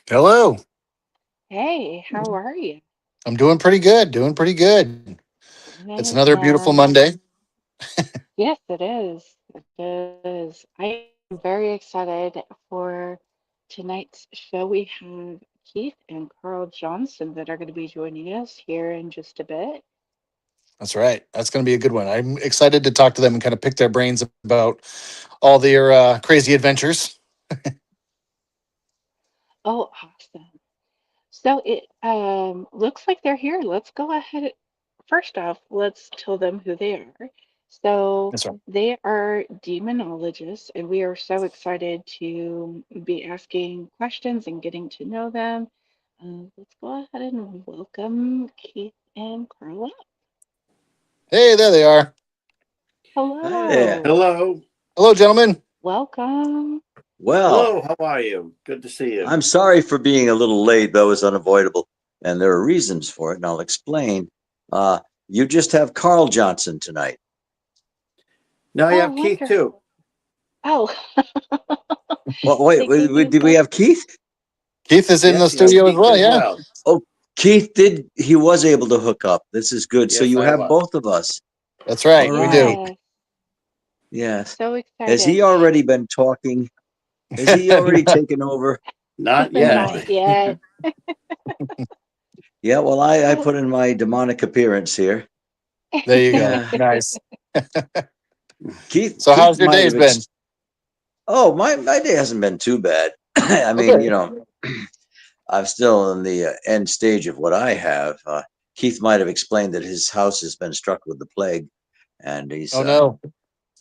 Hello. Hey, how are you? I'm doing pretty good. Doing pretty good. It's Good. another beautiful Monday. Yes, it is. It is. I am very excited for tonight's show. We have Keith and Carl Johnson that are going to be joining us here in just a bit. That's right. That's going to be a good one. I'm excited to talk to them and kind of pick their brains about all their crazy adventures. Oh, awesome. So it looks like they're here. Let's go ahead. First off, let's tell them who they are. So That's right. they are demonologists, and we are so excited to be asking questions and getting to know them. Let's go ahead and welcome Keith and Carla. Hey, there they are. Hi there. Hello, Hello. Hello, gentlemen. welcome. Well, Hello. How are you? Good to see you. I'm sorry for being a little late, but it was unavoidable. And there are reasons for it, and I'll explain. Uh, you just have Carl Johnson tonight. Now I Oh, have Keith too. wonderful. Oh, Well, wait, they gave you did we both. have Keith? Keith is in the Yes, you have studio as Keith well. as Yeah. well. Oh, Keith did. He was able to hook up. This is good. So Yes, you I have was. both of us. That's All right. We do. right. Yes, Yes. so Has excited. he already been talking? Has he already taken over? Not yet. Not yet. Yeah. Well, I put in my demonic appearance here. There you go. Yeah. Nice. Keith. So, Keith how's your might days have. been? Oh, my day hasn't been too bad. I mean, Okay. I'm still in the end stage of what I have. Keith might have explained that his house has been struck with the plague, and he's Oh no,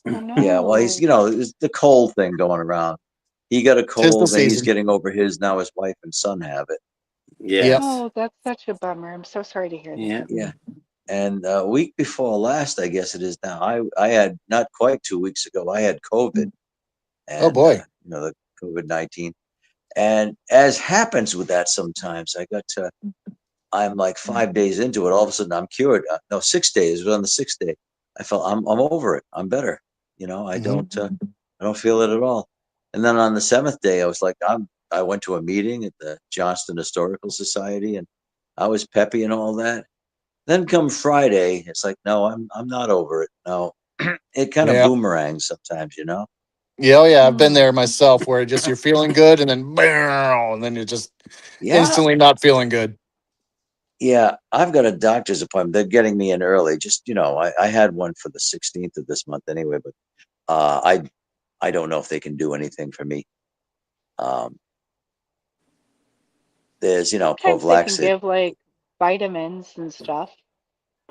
Oh yeah. Well, he's no. it's the cold thing going around. He got a tis the cold, and he's season. getting over his. Now his wife and son have it. Yep. Yes. Oh, that's such a bummer. I'm so sorry to hear Yeah. that. Yeah. And a week before last, I guess it is now. I had not quite 2 weeks ago. I had COVID, Oh and boy. the COVID-19. And as happens with that, sometimes I'm like 5 days into it. All of a sudden, I'm cured. No, 6 days. But on the sixth day, I felt I'm over it. I'm better. Hmm. I don't feel it at all. And then on the seventh day, I was like, I went to a meeting at the Johnston Historical Society, and I was peppy and all that. Then come Friday, it's like, no, I'm not over it. No, it kind of Yeah. boomerangs sometimes. Yeah. Oh yeah. I've been Oh, there myself, where just you're feeling good, and then bow, and then you're just Yeah, instantly not feeling good. yeah. I've got a doctor's appointment. They're getting me in early. Just I had one for the 16th of this month anyway, but uh, I I don't know if they can do anything for me. Um, there's sometimes they can prophylaxis. give like vitamins and stuff.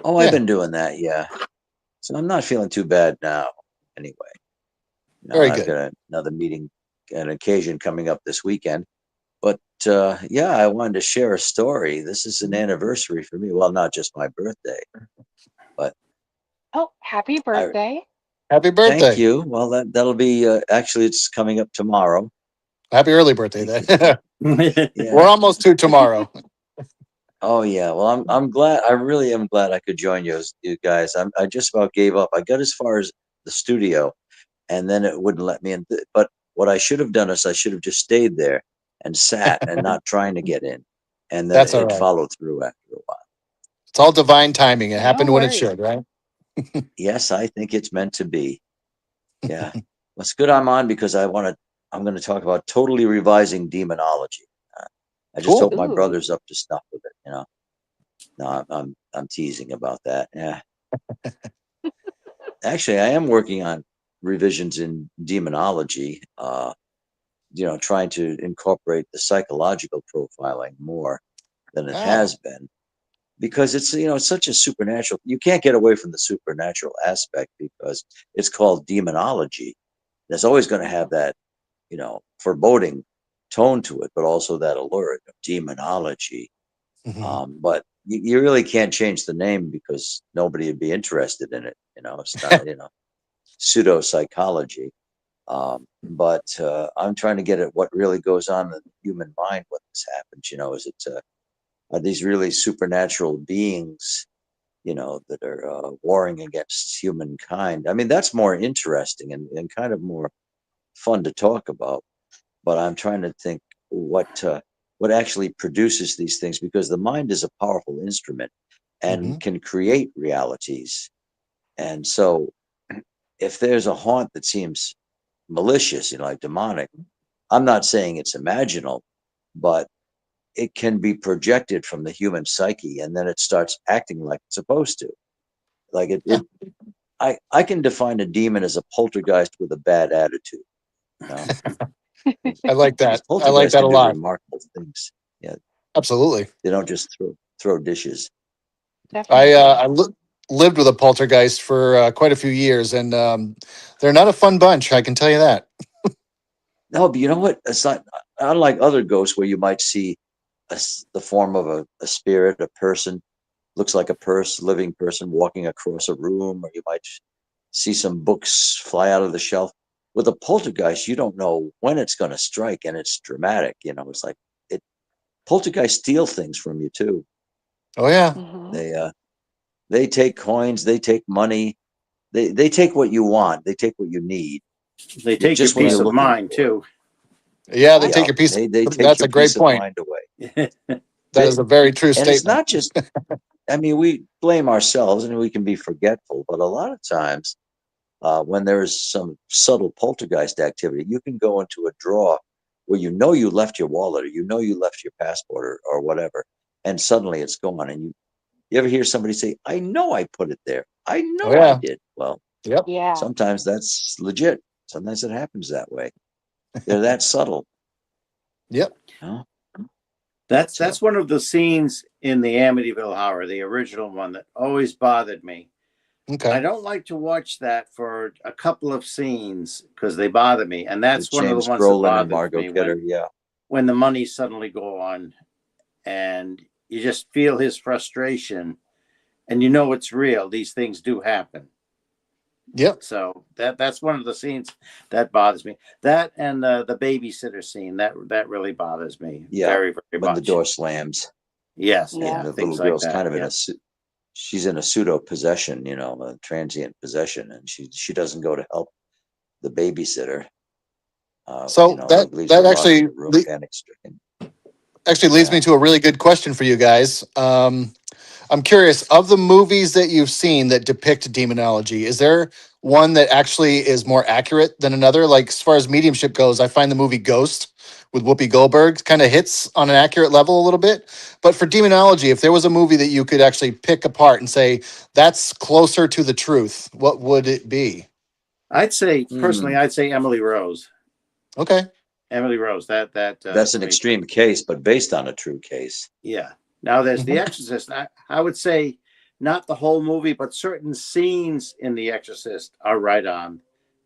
Oh, I've Yeah. been doing that. Yeah, so I'm not feeling too bad now. Anyway, Very I've good. got another meeting, an occasion coming up this weekend. But yeah, I wanted to share a story. This is an anniversary for me. Well, not just my birthday, but Oh, happy I birthday. Happy thank birthday. you. Well, that'll be actually it's coming up tomorrow. Happy early birthday Thank then. you. Yeah. We're almost to tomorrow. Oh yeah. Well, I'm glad. I really am glad I could join you guys. I just about gave up. I got as far as the studio, and then it wouldn't let me in. But what I should have done is I should have just stayed there and sat and not trying to get in, and then That's all it right. followed through after a while. It's all divine timing. It No happened when it worries. should, right? Yes, I think it's meant to be. Yeah. Well, it's good I'm on because I'm going to talk about totally revising demonology. Uh, I just Cool. hope my Ooh. brother's up to snuff with it. No, I'm teasing about that. Yeah. Actually, I am working on revisions in demonology. Trying to incorporate the psychological profiling more than it Ah, has been because it's such a supernatural. You can't get away from the supernatural aspect because it's called demonology. There's always going to have that foreboding tone to it, but also that allure of demonology. mhm. But you really can't change the name because nobody would be interested in it. It's not, pseudo psychology. But I'm trying to get at what really goes on in the human mind when this happens. Are these really supernatural beings, that are warring against humankind? I mean, that's more interesting and kind of more fun to talk about. But I'm trying to think what. what actually produces these things, because the mind is a powerful instrument and can create realities. And so if there's a haunt that seems malicious, like demonic, I'm not saying it's imaginal, but it can be projected from the human psyche, and then it starts acting like it's supposed to. Like I can define a demon as a poltergeist with a bad attitude. I like that. I like Poltergeists that a can do lot. remarkable things. Yeah, Absolutely. they don't just throw dishes. Definitely. Lived with a poltergeist for quite a few years, and they're not a fun bunch. I can tell you that. No, but you know what? It's not unlike other ghosts where you might see the form of a spirit, a person, looks like a living person walking across a room, or you might see some books fly out of the shelf. With a poltergeist, you don't know when it's going to strike, and it's dramatic. It's like poltergeists steal things from you too. Oh yeah. They take coins, they take money, they take what you want, they take what you need. They take your Just when peace you're of looking mind for it. too. Yeah, they take your piece. They take That's your a great peace of point. mind away. That is a very true And it's statement. not just, I mean, we blame ourselves and we can be forgetful, but a lot of times when there is some subtle poltergeist activity, you can go into a drawer where you left your wallet, or you left your passport, or whatever, and suddenly it's gone. And you ever hear somebody say, I know I put it there. I Oh know I yeah. did. Well, Yep. Yeah. sometimes that's legit. Sometimes it happens that way. They're that subtle. Yep. That's one of the scenes in the Amityville Horror, the original one, that always bothered me. Okay. I don't like to watch that for a couple of scenes because they bother me, and that's one of the ones that bothers me when the money suddenly gone, and you just feel his frustration, and it's real. These things do happen. Yep. So that's one of the scenes that bothers me. That and the babysitter scene that really bothers me. Yeah, very, very when much. the door slams. Yes, Yeah. The things little girl's like that. kind of she's in a pseudo possession, a transient possession, and she doesn't go to help the babysitter. So that actually panic stricken. leads me to a really good question for you guys. I'm curious, of the movies that you've seen that depict demonology, is there one that actually is more accurate than another? Like, as far as mediumship goes, I find the movie Ghost with Whoopi Goldberg kind of hits on an accurate level a little bit. But for demonology, if there was a movie that you could actually pick apart and say that's closer to the truth, what would it be? I'd say personally, Emily Rose. Okay. Emily Rose. That's an extreme case, but based on a true case. Yeah. Now there's The Exorcist. I would say not the whole movie, but certain scenes in The Exorcist are right on.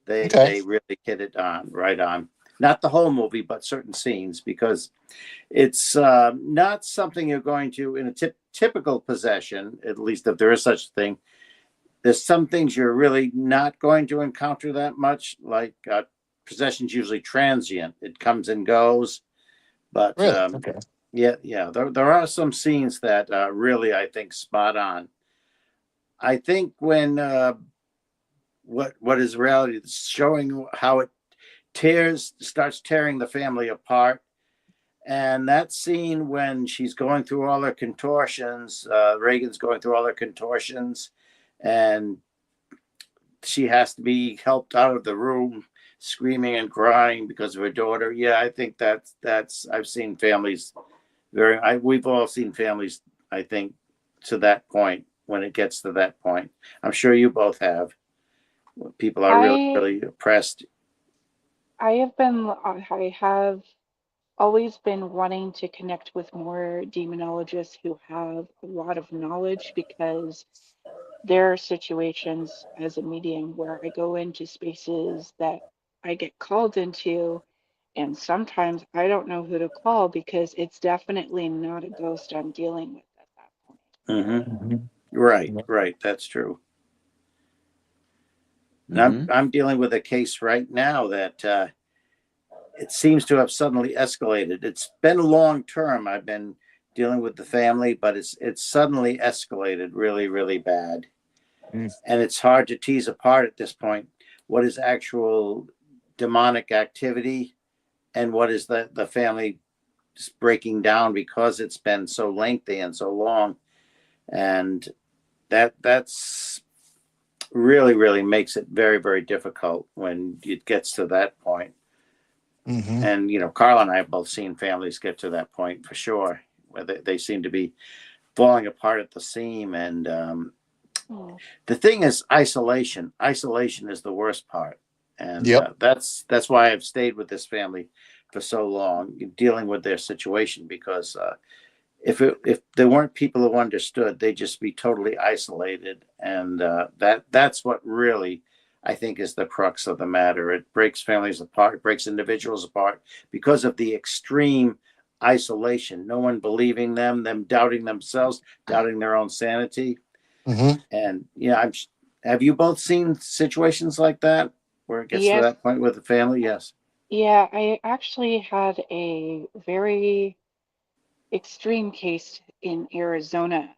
They really hit it on right on. Not the whole movie, but certain scenes, because it's not something you're going to in a typical possession, at least if there is such a thing. There's some things you're really not going to encounter that much, like possession's usually transient. It comes and goes. But there are some scenes that really, I think, spot on. I think when what is reality, showing how it starts tearing the family apart. And that scene when she's going through all her contortions, Reagan's going through all her contortions, and she has to be helped out of the room, screaming and crying because of her daughter. Yeah, I think that's I've seen families we've all seen families, I think, to that point, when it gets to that point. I'm sure you both have. People are really, really oppressed. I have always been wanting to connect with more demonologists who have a lot of knowledge, because there are situations as a medium where I go into spaces that I get called into, and sometimes I don't know who to call because it's definitely not a ghost I'm dealing with at that point. Right. That's true. And I'm dealing with a case right now that it seems to have suddenly escalated. It's been long term. I've been dealing with the family, but it's suddenly escalated really, really bad. And it's hard to tease apart at this point what is actual demonic activity and what is the family just breaking down because it's been so lengthy and so long, and that's really really makes it very very difficult when it gets to that point. Mm-hmm. And Carl and I have both seen families get to that point for sure, where they seem to be falling apart at the seam. And the thing is, isolation is the worst part. And Yep. that's why I've stayed with this family for so long, dealing with their situation, because if there weren't people who understood, they'd just be totally isolated. And that's what really I think is the crux of the matter. It breaks families apart, it breaks individuals apart because of the extreme isolation. No one believing them doubting themselves, doubting their own sanity. Mm-hmm. And have you both seen situations like that where it gets to Yes, that point with the family? Yes. yeah, I actually had a very extreme case in Arizona,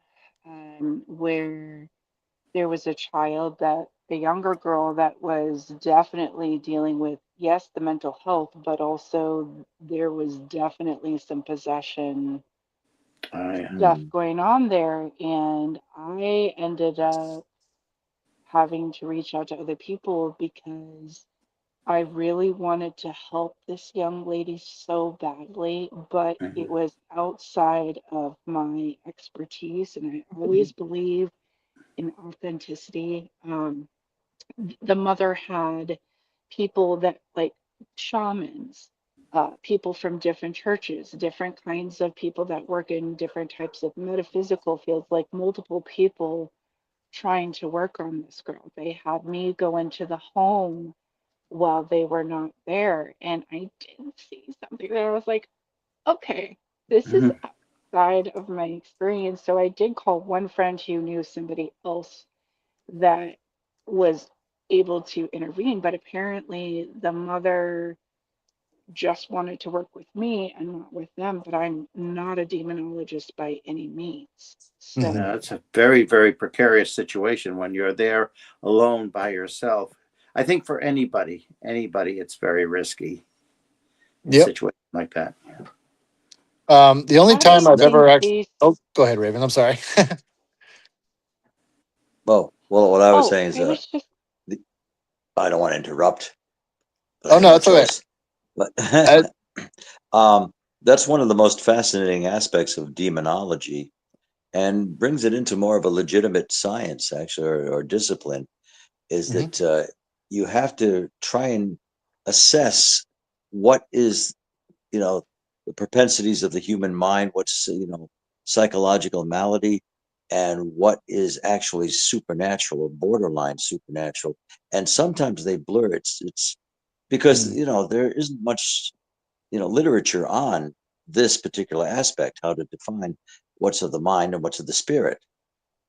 where there was a younger girl that was definitely dealing with, yes, the mental health, but also there was definitely some possession I stuff Mm. going on there. And I ended up having to reach out to other people because I really wanted to help this young lady so badly, but it Mhm. was outside of my expertise. And I always believe in authenticity. The mother had people that, like, shamans, people from different churches, different kinds of people that work in different types of metaphysical fields, like multiple people trying to work on this girl. They had me go into the home while they were not there. And I did see something there. I was like, okay, this is Mhm. outside of my experience. So I did call one friend who knew somebody else that was able to intervene, but apparently the mother just wanted to work with me and not with them. But I'm not a demonologist by any means. Mm-hmm. No, So it's a very, very precarious situation when you're there alone by yourself. I think for anybody, it's very risky in Yep. situations like that. The only I time I've think ever actually. these, Oh, go ahead, Raven. I'm sorry. Well, what I was oh, saying is, I was just, the, I don't want to interrupt, but I Oh have no, no it's okay. choice. But I, that's one of the most fascinating aspects of demonology, and brings it into more of a legitimate science, actually, or discipline. Is Mhm. that you have to try and assess what is, you know, the propensities of the human mind, what's, psychological malady, and what is actually supernatural or borderline supernatural. And sometimes they blur. It's because, Mhm. there isn't much, literature on this particular aspect, how to define what's of the mind and what's of the spirit.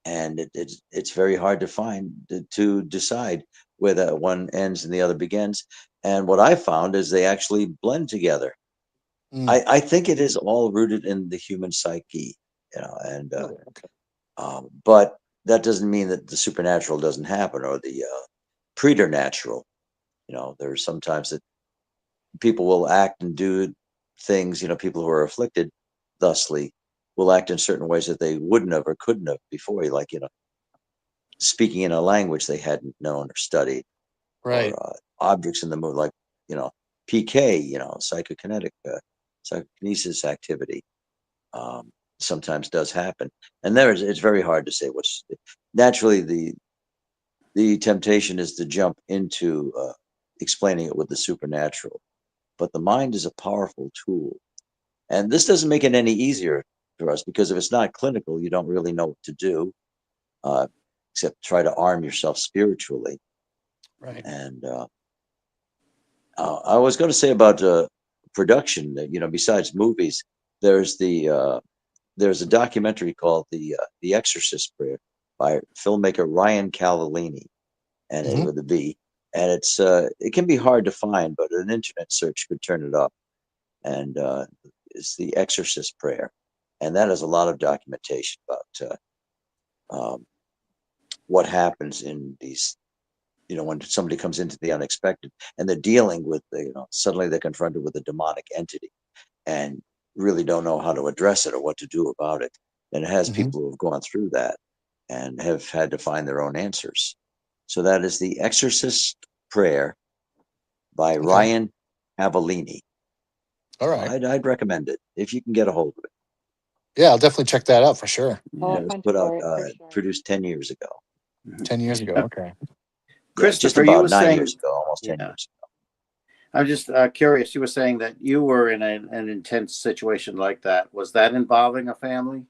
And it's very hard to find, to decide where that one ends and the other begins. And what I found is they actually blend together. Mm. I think it is all rooted in the human psyche, and Really? Okay. but that doesn't mean that the supernatural doesn't happen, or the preternatural. There's sometimes that people will act and do things. People who are afflicted, thusly, will act in certain ways that they wouldn't have or couldn't have before, like speaking in a language they hadn't known or studied, Right. or objects in the mood, like you know PK, psychokinetic psychokinesis activity. um, Sometimes does happen, and it's very hard to say what's naturally the temptation is to jump into explaining it with the supernatural, but the mind is a powerful tool, and this doesn't make it any easier for us, because if it's not clinical, you don't really know what to do, uh, except try to arm yourself spiritually. Right. And I was going to say about production that, besides movies, there's there's a documentary called the Exorcist Prayer by filmmaker Ryan Cavallini, and Hmm. with a V. And it can be hard to find, but an internet search could turn it up. And it's the Exorcist Prayer, and that has a lot of documentation about um, what happens in these. When somebody comes into the unexpected, and they're dealing with, suddenly they're confronted with a demonic entity, and really don't know how to address it or what to do about it. And it has Mm-hmm. people who have gone through that and have had to find their own answers. So that is The Exorcist Prayer by Okay. Ryan Avellini. All So right. I'd recommend it if you can get a hold of it. Yeah, I'll definitely check that out for sure. I'll Yeah, it was hunt put out, for it for sure. produced 10 years ago. 10 years ago. Uh, Okay. Yeah, just Christopher, you about were 9 saying, years ago, almost 10 yeah, years ago. I'm just curious. You were saying that you were in an intense situation like that. Was that involving a family?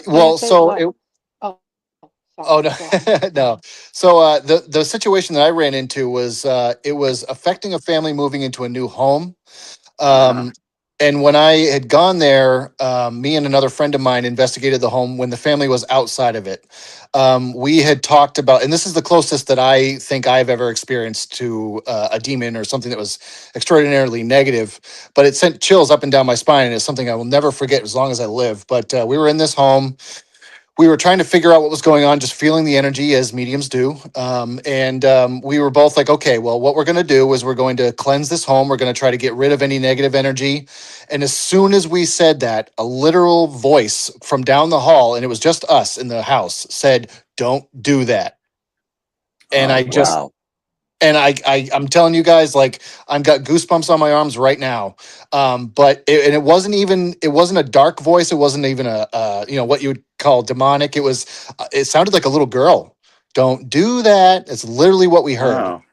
Well, Yes, it so was. Oh, oh sorry. no, Go ahead. no. So the situation that I ran into was it was affecting a family moving into a new home. Uh-huh. Um, and when I had gone there, me and another friend of mine investigated the home when the family was outside of it. We had talked about, and this is the closest that I think I've ever experienced to a demon or something that was extraordinarily negative, but it sent chills up and down my spine. And it's something I will never forget as long as I live. But we were in this home, we were trying to figure out what was going on, just feeling the energy as mediums do. And we were both like, okay, well, what we're going to do is we're going to cleanse this home. We're going to try to get rid of any negative energy. And as soon as we said that, a literal voice from down the hall, and it was just us in the house, said, "Don't do that." And Oh, I just, Wow. and I'm telling you guys, like, I've got goosebumps on my arms right now. And it wasn't even, it wasn't a dark voice. It wasn't even what you would call demonic. It sounded like a little girl. Don't do that. It's literally what we heard. oh,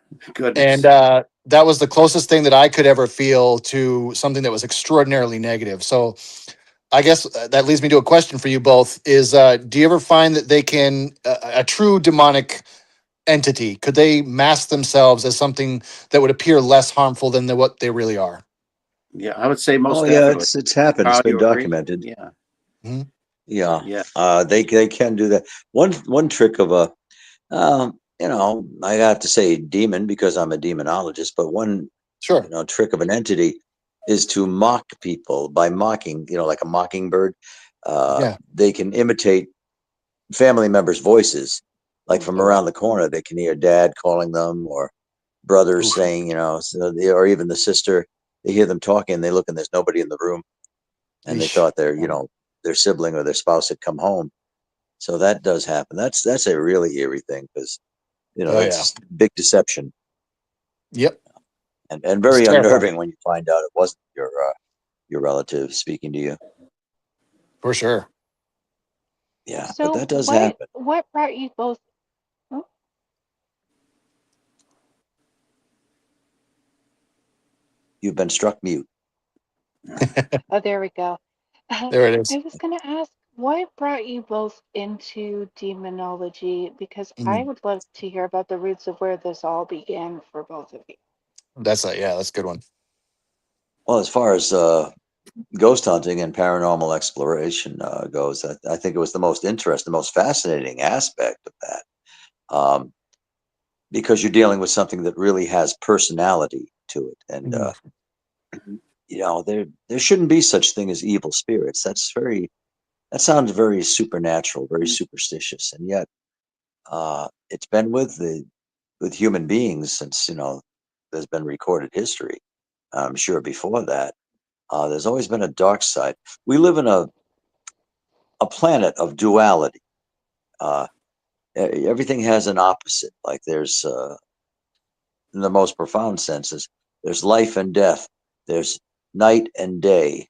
And goodness. that was the closest thing that I could ever feel to something that was extraordinarily negative. So I guess that leads me to a question for you both is, do you ever find that they can, a true demonic entity, could they mask themselves as something that would appear less harmful than what they really are? Yeah, I would say most Oh yeah, definitely. it's happened. It's Carl, been you agree? documented. Yeah, Mhm. Yeah. yeah. They can do that. One trick of a I have to say demon because I'm a demonologist, but one Sure. trick of an entity is to mock people by mocking, like a mockingbird. Yeah. They can imitate family members' voices, like from Oh, around the corner. They can hear dad calling them or brothers oof. saying, or even the sister. They hear them talking, and they look, and there's nobody in the room, and they Yeesh. thought their sibling or their spouse had come home. So that does happen. That's a really eerie thing because Oh yeah. that's big deception Yep. and It's very terrifying unnerving when you find out it wasn't your relative speaking to you. for sure. Yeah, but So that does happen. what brought you both? Oh, You've been struck mute. oh, there we go. There it I is. was going to ask, what brought you both into demonology? Because I Mm. would love to hear about the roots of where this all began for both of you. That's a good one. Well, as far as ghost hunting and paranormal exploration goes, I think it was the most interesting, the most fascinating aspect of that, because you're dealing with something that really has personality to it, and Mm. there shouldn't be such thing as evil spirits. That sounds very supernatural, very superstitious, and yet it's been with human beings since there's been recorded history. I'm sure before that, there's always been a dark side. We live in a planet of duality. Uh, Everything has an opposite. Like there's, in the most profound senses, there's life and death. There's night and day.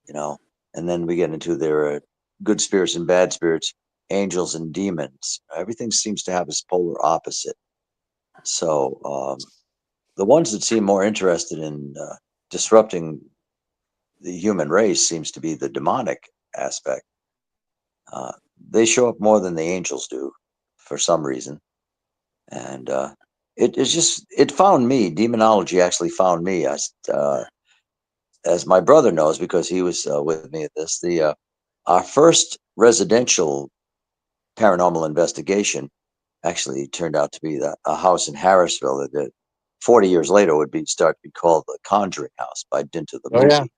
You know, and then we get into there are good spirits and bad spirits, angels and demons. Everything seems to have its polar opposite. So the ones that seem more interested in disrupting the human race seems to be the demonic aspect. Uh, they show up more than the angels do for some reason, and it found me. Demonology actually found me. As my brother knows because he was with me at this. The Our first residential paranormal investigation actually turned out to be a house in Harrisville that 40 years later would start to be called the Conjuring House by dint of the Oh yeah. movie.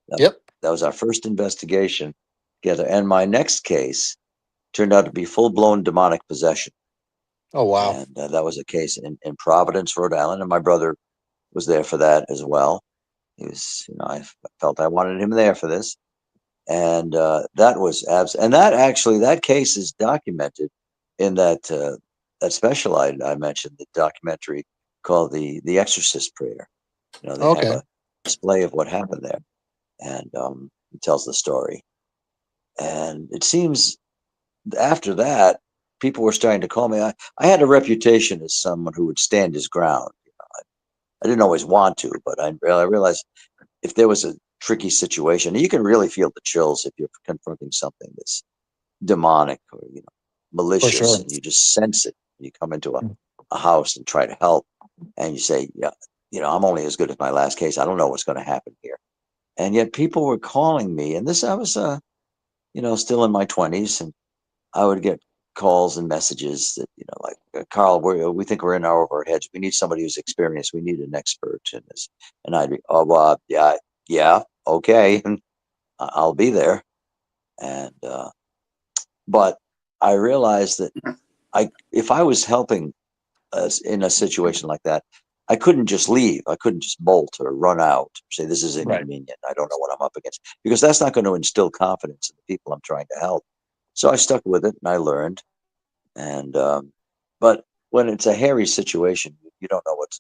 That, Yep. that was our first investigation together. And my next case turned out to be full blown demonic possession. Oh wow. And that was a case in Providence, Rhode Island. And my brother was there for that as well. He was, I felt I wanted him there for this. And that was and that actually, that case is documented in that special I mentioned, the documentary called the Exorcist Prayer. They have Okay. a display of what happened there, and it tells the story. And it seems after that, people were starting to call me. I had a reputation as someone who would stand his ground. I didn't always want to, but I realized if there was a tricky situation, you can really feel the chills if you're confronting something that's demonic or For malicious, sure. and you just sense it. You come into a house and try to help, and you say, yeah, I'm only as good as my last case. I don't know what's going to happen here. And yet people were calling me, and this, I was still in my 20s, and I would get calls and messages that like, Carl, we think we're in over our heads. We need somebody who's experienced. We need an expert in this. And I'd be, oh, yeah, okay, I'll be there. And but I realized that if I was helping us in a situation like that, I couldn't just leave. I couldn't just bolt or run out, say this is Right. inconvenient. I don't know what I'm up against, because that's not going to instill confidence in the people I'm trying to help. So I stuck with it and I learned. And but when it's a hairy situation, you don't know what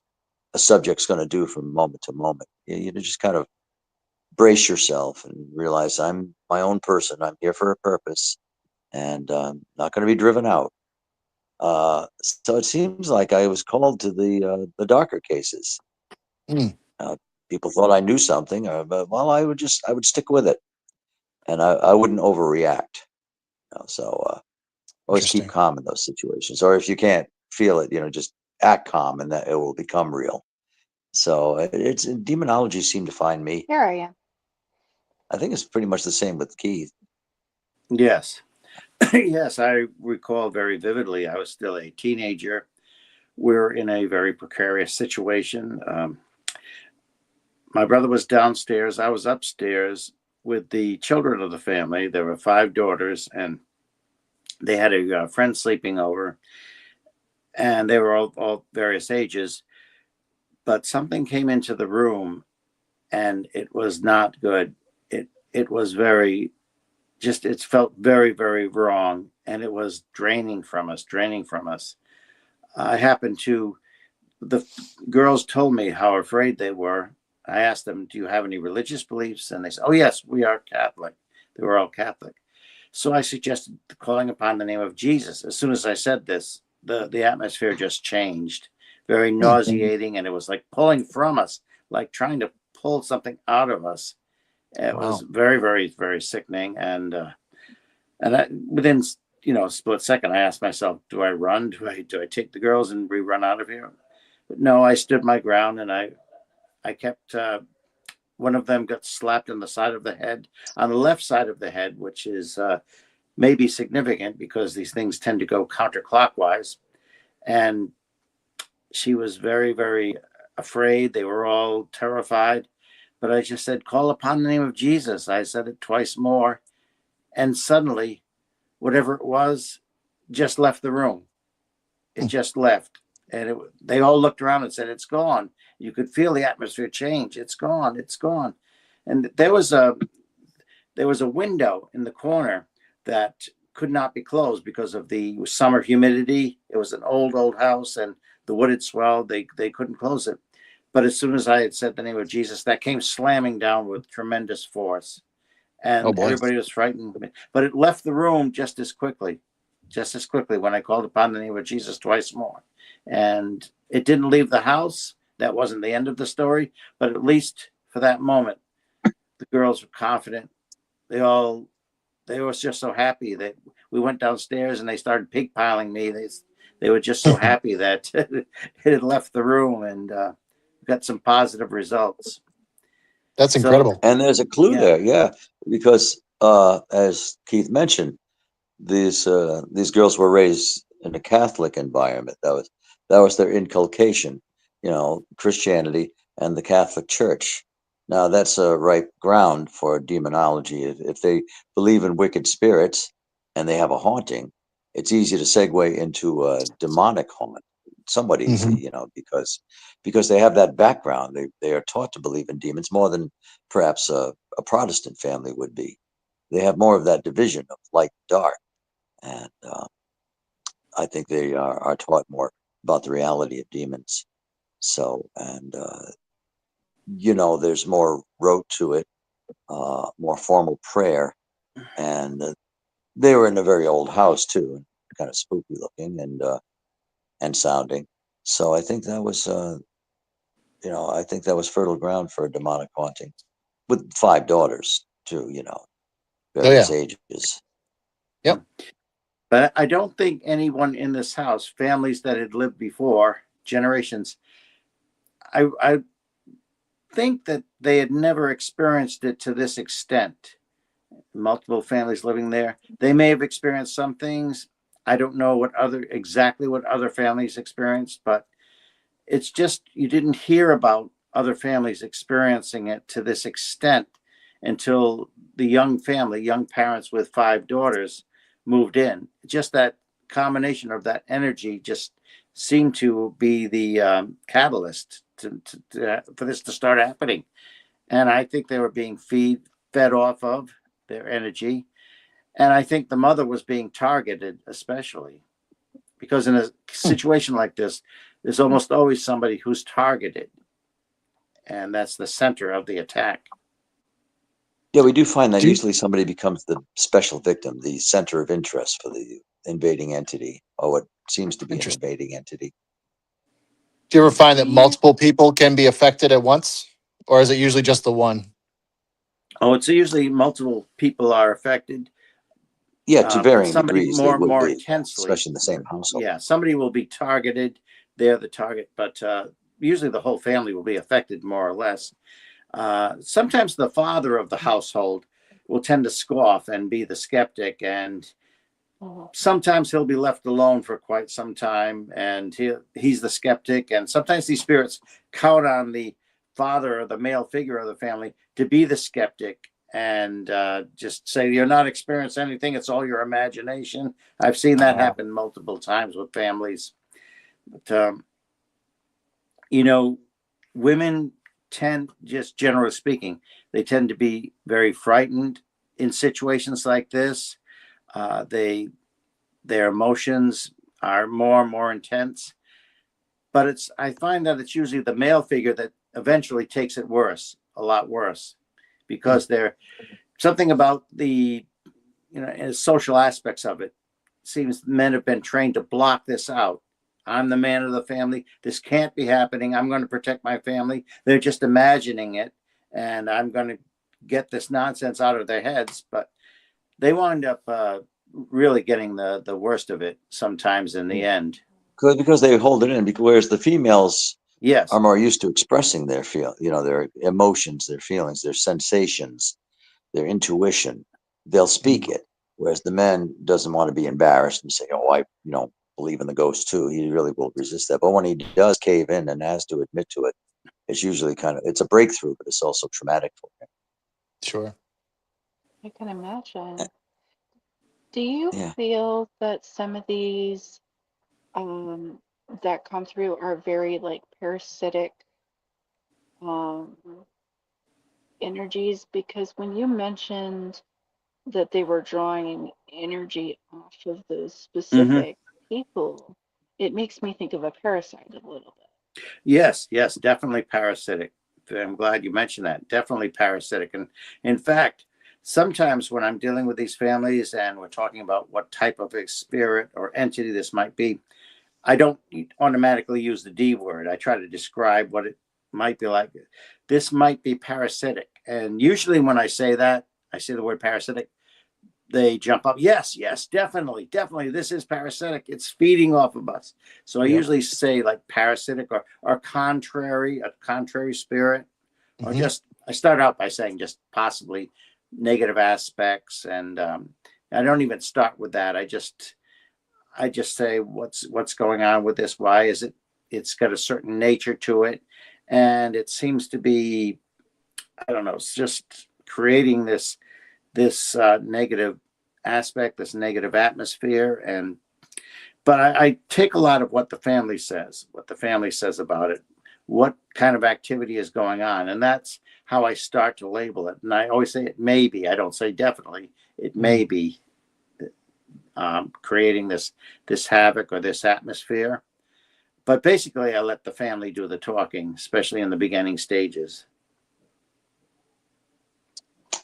a subject's going to do from moment to moment. You just kind of brace yourself and realize I'm my own person. I'm here for a purpose, and not going to be driven out. So it seems like I was called to the darker cases. Mm, People thought I knew something, but well, I would stick with it, and I wouldn't overreact. So always keep interesting. calm in those situations, or if you can't feel it, just act calm, and that it will become real. So it's demonology seemed to find me. Here I am. I think it's pretty much the same with Keith. Yes. Yes, I recall very vividly. I was still a teenager. We're in a very precarious situation. My brother was downstairs. I was upstairs with the children of the family. There were 5 daughters, and they had a friend sleeping over, and they were all various ages. But something came into the room, and it was not good. It was very it felt very, very wrong, and it was draining from us. I happened to, the girls told me how afraid they were. I asked them, do you have any religious beliefs? And they said, oh, yes, we are Catholic. They were all Catholic. So I suggested calling upon the name of Jesus. As soon as I said this, the atmosphere just changed, very nauseating, and it was like pulling from us, like trying to pull something out of us. It was Wow. very, very, very sickening. And within a split second, I asked myself, do I run? Do I take the girls and we run out of here? But no, I stood my ground, and I kept. One of them got slapped on the side of the head, on the left side of the head, which is maybe significant because these things tend to go counterclockwise. And she was very, very afraid. They were all terrified. But I just said, call upon the name of Jesus. I said it twice more. And suddenly, whatever it was just left the room. It just left. And they all looked around and said, it's gone. You could feel the atmosphere change. It's gone. It's gone. And there was a window in the corner that could not be closed because of the summer humidity. It was an old house, and the wood had swelled. They couldn't close it. But as soon as I had said the name of Jesus, that came slamming down with tremendous force. Oh And boy. everybody was frightened. But it left the room just as quickly when I called upon the name of Jesus twice more. And it didn't leave the house. That wasn't the end of the story. But at least for that moment, the girls were confident. They were just so happy that we went downstairs and they started pig piling me. They were just so happy that it had left the room, and got some positive results. That's So, incredible. And there's a clue yeah. there, yeah, because as Keith mentioned, these girls were raised in a Catholic environment. That was their inculcation, Christianity and the Catholic Church. Now that's a ripe ground for demonology. If they believe in wicked spirits and they have a haunting, it's easy to segue into a demonic haunt. somewhat easy, Mhm. you know, because they have that background. They are taught to believe in demons more than perhaps a Protestant family would be. They have more of that division of light and dark, and I think they are taught more about the reality of demons. So, and you know, there's more rote to it, more formal prayer, and they were in a very old house too, kind of spooky looking and sounding. So I think that was, you know, I think that was fertile ground for a demonic haunting with 5 daughters too, you know, Oh various yeah. ages. Yep. But I don't think anyone in this house, families that had lived before, generations, I think that they had never experienced it to this extent. Multiple families living there. They may have experienced some things. I don't know exactly what other families experienced, but it's just you didn't hear about other families experiencing it to this extent until the young family, young parents with 5 daughters moved in. Just that combination of that energy just seemed to be the catalyst for this to start happening. And I think they were being fed off of their energy. And I think the mother was being targeted, especially because in a Hmm. situation like this, there's almost always somebody who's targeted, and that's the center of the attack. Yeah, we do find that Do you, usually somebody becomes the special victim, the center of interest for the invading entity, or what seems to be an interesting. invading entity. Do you ever find Do that you? multiple people can be affected at once, or is it usually just the one? Oh, it's usually multiple people are affected, Yeah, to but varying somebody degrees, they would more be, yeah, intensely. especially in the same household. Yeah, somebody will be targeted. They're the target, but usually the whole family will be affected more or less. Sometimes the father of the household will tend to scoff and be the skeptic, and Mhm. sometimes he'll be left alone for quite some time, and he's the skeptic. And sometimes these spirits count on the father or the male figure of the family to be the skeptic and just say, you're not experiencing anything, it's all your imagination. I've seen that Uh, happen multiple times with families. But you know, women tend, just generally speaking, they tend to be very frightened in situations like this. They Their emotions are more and more intense. But I find that it's usually the male figure that eventually takes it worse, a lot worse, hmm. because they're something about the, you know, social aspects of it. Seems men have been trained to block this out. I'm the man of the family. This can't be happening. I'm going to protect my family. They're just imagining it, and I'm going to get this nonsense out of their heads. But they wind up really getting the worst of it sometimes in the end. Because they hold it in, whereas the females are Yes. more used to expressing their you know, their emotions, their feelings, their sensations, their intuition. They'll speak it, whereas the man doesn't want to be embarrassed and say, "Oh, I, you know, believe in the ghost too." He really will resist that. But when he does cave in and has to admit to it, it's usually it's a breakthrough, but it's also traumatic for him. Sure. I can imagine. Do you Yeah. feel that some of these um, that come through are very like parasitic um, energies? Because when you mentioned that they were drawing energy off of those Mm-hmm. specific people, it makes me think of a parasite a little Yes, yes, definitely parasitic. I'm glad you mentioned that. Definitely parasitic. And in fact, sometimes when I'm dealing with these families and we're talking about what type of a spirit or entity this might be, I don't automatically use the D word. I try to describe what it might be like. This might be parasitic. And usually when I say that, I say the word parasitic, they jump up. Yes, yes, definitely, definitely. This is parasitic. It's feeding off of us. So I Yep. usually say like parasitic or contrary, a contrary spirit, or Hmm. just, I start out by saying just possibly negative aspects. And I don't even start with that. I just say what's going on with this. Why is it? It's got a certain nature to it, and it seems to be, I don't know. It's just creating this negative aspect, this negative atmosphere, and but I take a lot of what the family says about it, what kind of activity is going on. And that's how I start to label it. And I always say it may be, I don't say definitely, it may be creating this havoc or this atmosphere. But basically, I let the family do the talking, especially in the beginning stages.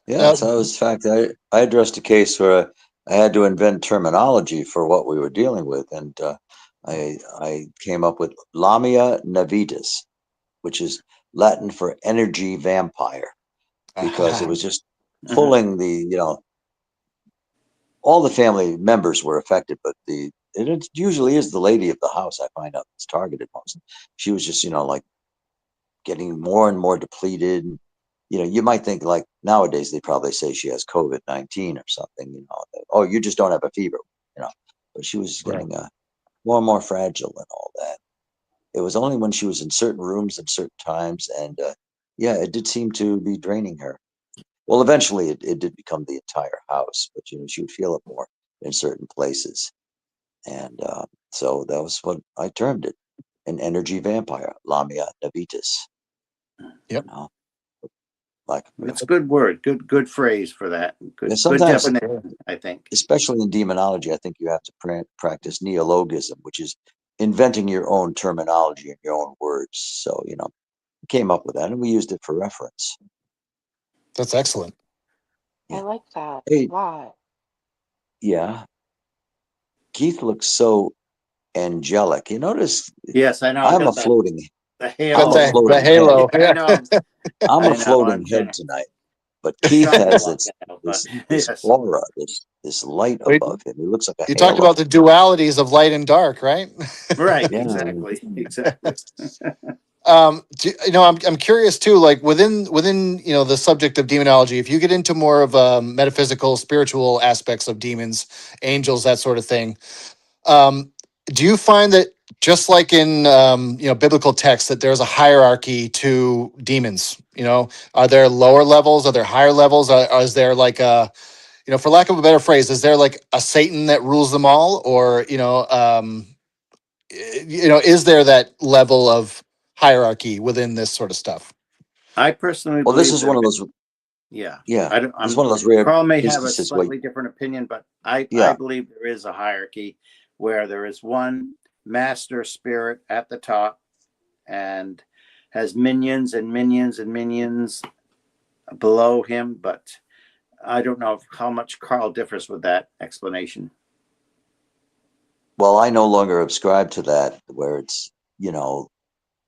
Yeah, so in fact, I addressed a case where I had to invent terminology for what we were dealing with, and I came up with Lamia navitas, which is Latin for energy vampire, because it was just pulling all the family members were affected, but it usually is the lady of the house. I find out it's targeted most. She was just like getting more and more depleted. You might think like nowadays they probably say she has COVID-19 or something. Oh, you just don't have a fever. But she was getting more and more fragile and all that. It was only when she was in certain rooms at certain times, and it did seem to be draining her. Well, eventually it did become the entire house, but she would feel it more in certain places, and so that was what I termed it, an energy vampire, Lamia navitas. Yep. That's a good word, good phrase for that. Good definition, I think. Especially in demonology, I think you have to practice neologism, which is inventing your own terminology and your own words. So, came up with that, and we used it for reference. That's excellent. I like that a lot. Yeah. Keith looks so angelic. You notice? Yes, I know. I'm a floating. The halo. The halo. Yeah. I know. I'm a floating head tonight. But Keith has this aura, this light above him. He looks like a halo. You talked about the dualities of light and dark, right? Right. Yeah. Exactly. I'm curious too, like within the subject of demonology, if you get into more of metaphysical, spiritual aspects of demons, angels, that sort of thing, do you find that just like in biblical texts that there's a hierarchy to demons? Are there lower levels? Are there higher levels? Or is there like a, for lack of a better phrase, is there like a Satan that rules them all, or is there that level of hierarchy within this sort of stuff? I personally believe this is one of those. Yeah. It's one of those rare. Carl may have a slightly different opinion, but I believe there is a hierarchy where there is one master spirit at the top and has minions and minions and minions below him. But I don't know how much Carl differs with that explanation. Well, I no longer subscribe to that, where it's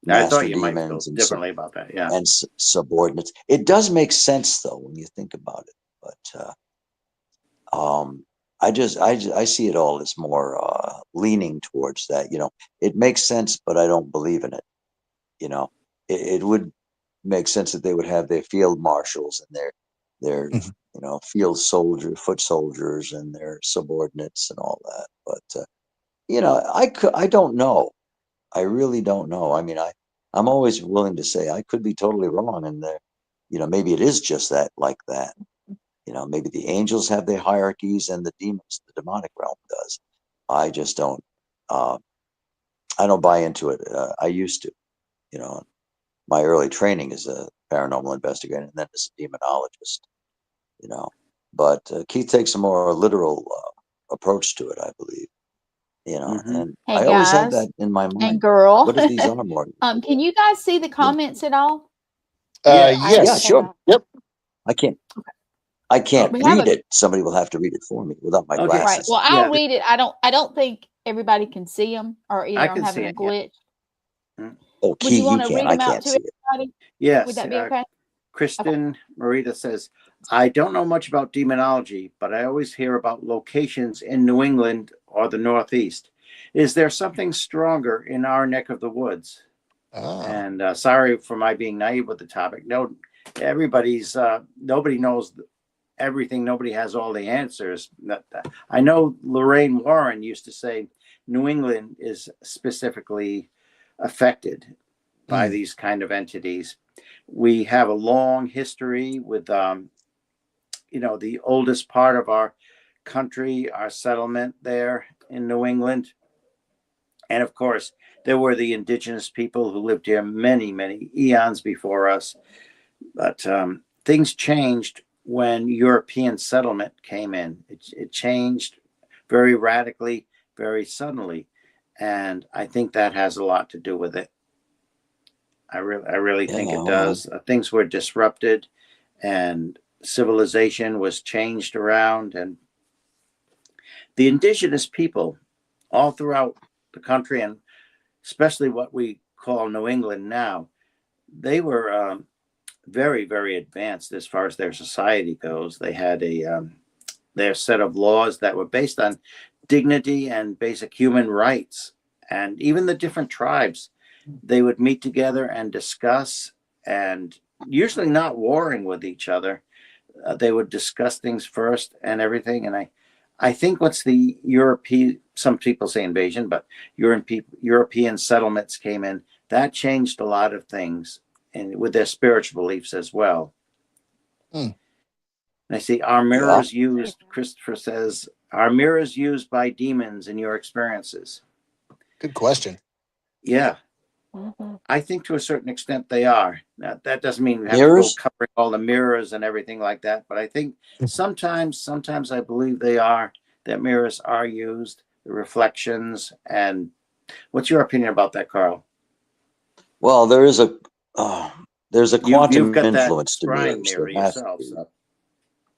I thought you might feel differently about that, and subordinates. It does make sense though when you think about it, but I see it all as more leaning towards that. It makes sense, but I don't believe in it. It would make sense that they would have their field marshals and their field soldier, foot soldiers, and their subordinates and all that. But I don't know. I really don't know. I mean, I'm always willing to say I could be totally wrong, and maybe it is just that, like that. Maybe the angels have their hierarchies and the demons, the demonic realm does. I just don't. I don't buy into it. I used to. My early training as a paranormal investigator, and then as a demonologist. But Keith takes a more literal approach to it, I believe. And hey, I always have that in my mind. And girl, what if these are more? Can you guys see the comments at all? Yes. Yeah, sure. Yep. I can't read it. Somebody will have to read it for me without my glasses. Right. Well, I'll read it. I don't think everybody can see them, or either I'm having a glitch. Oh, Would you want to read them out to everybody? Yes. Would that be okay? Kristen Marita says, I don't know much about demonology, but I always hear about locations in New England or the Northeast. Is there something stronger in our neck of the woods? And sorry for my being naive with the topic. No, nobody knows everything. Nobody has all the answers. I know Lorraine Warren used to say New England is specifically affected by these kind of entities. We have a long history with, the oldest part of our country, our settlement there in New England And of course, there were the indigenous people who lived here many, many eons before us. But things changed when European settlement came in. It changed very radically, very suddenly. And I think that has a lot to do with it. I really think it does. Things were disrupted and civilization was changed around. And the indigenous people all throughout the country, and especially what we call New England now, they were very, very advanced as far as their society goes. They had their set of laws that were based on dignity and basic human rights. And even the different tribes, they would meet together and discuss, and usually not warring with each other. They would discuss things first and everything. And I think what's the European, some people say invasion, but European settlements came in, that changed a lot of things, and with their spiritual beliefs as well. And I see, are mirrors used, Christopher says, are mirrors used by demons in your experiences? Good question. Yeah. I think to a certain extent they are. Now, that doesn't mean we have to go covering all the mirrors and everything like that, but I think sometimes I believe they are, that mirrors are used, the reflections. And what's your opinion about that, Carl? Well, there's a quantum influence to mirrors. Mirror yourself, so.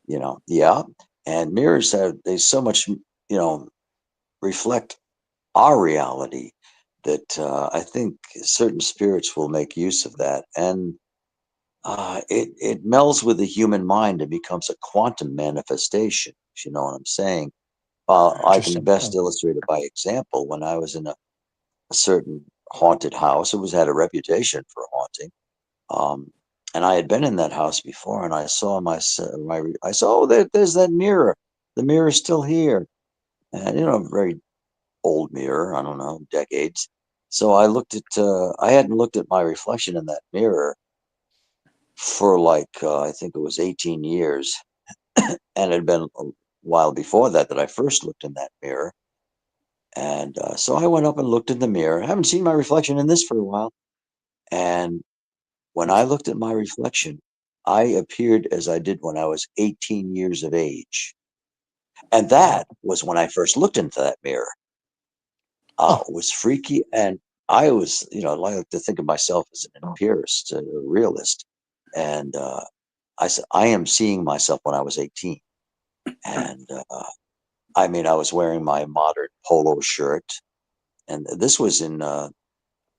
You know, yeah. And mirrors they so much, reflect our reality that I think certain spirits will make use of that. And it melds with the human mind and becomes a quantum manifestation, if you know what I'm saying. I can best illustrate it by example. When I was in a certain haunted house, it had a reputation for haunting. And I had been in that house before, and I saw there's that mirror. The mirror's still here. And, a very old mirror, I don't know, decades. So I I hadn't looked at my reflection in that mirror for I think it was 18 years. And it had been a while before that I first looked in that mirror. And so I went up and looked in the mirror. I haven't seen my reflection in this for a while. And when I looked at my reflection, I appeared as I did when I was 18 years of age. And that was when I first looked into that mirror. It was freaky. And I was, I like to think of myself as an empirist, a realist. And I said, I am seeing myself when I was 18. And I was wearing my modern polo shirt. And this was in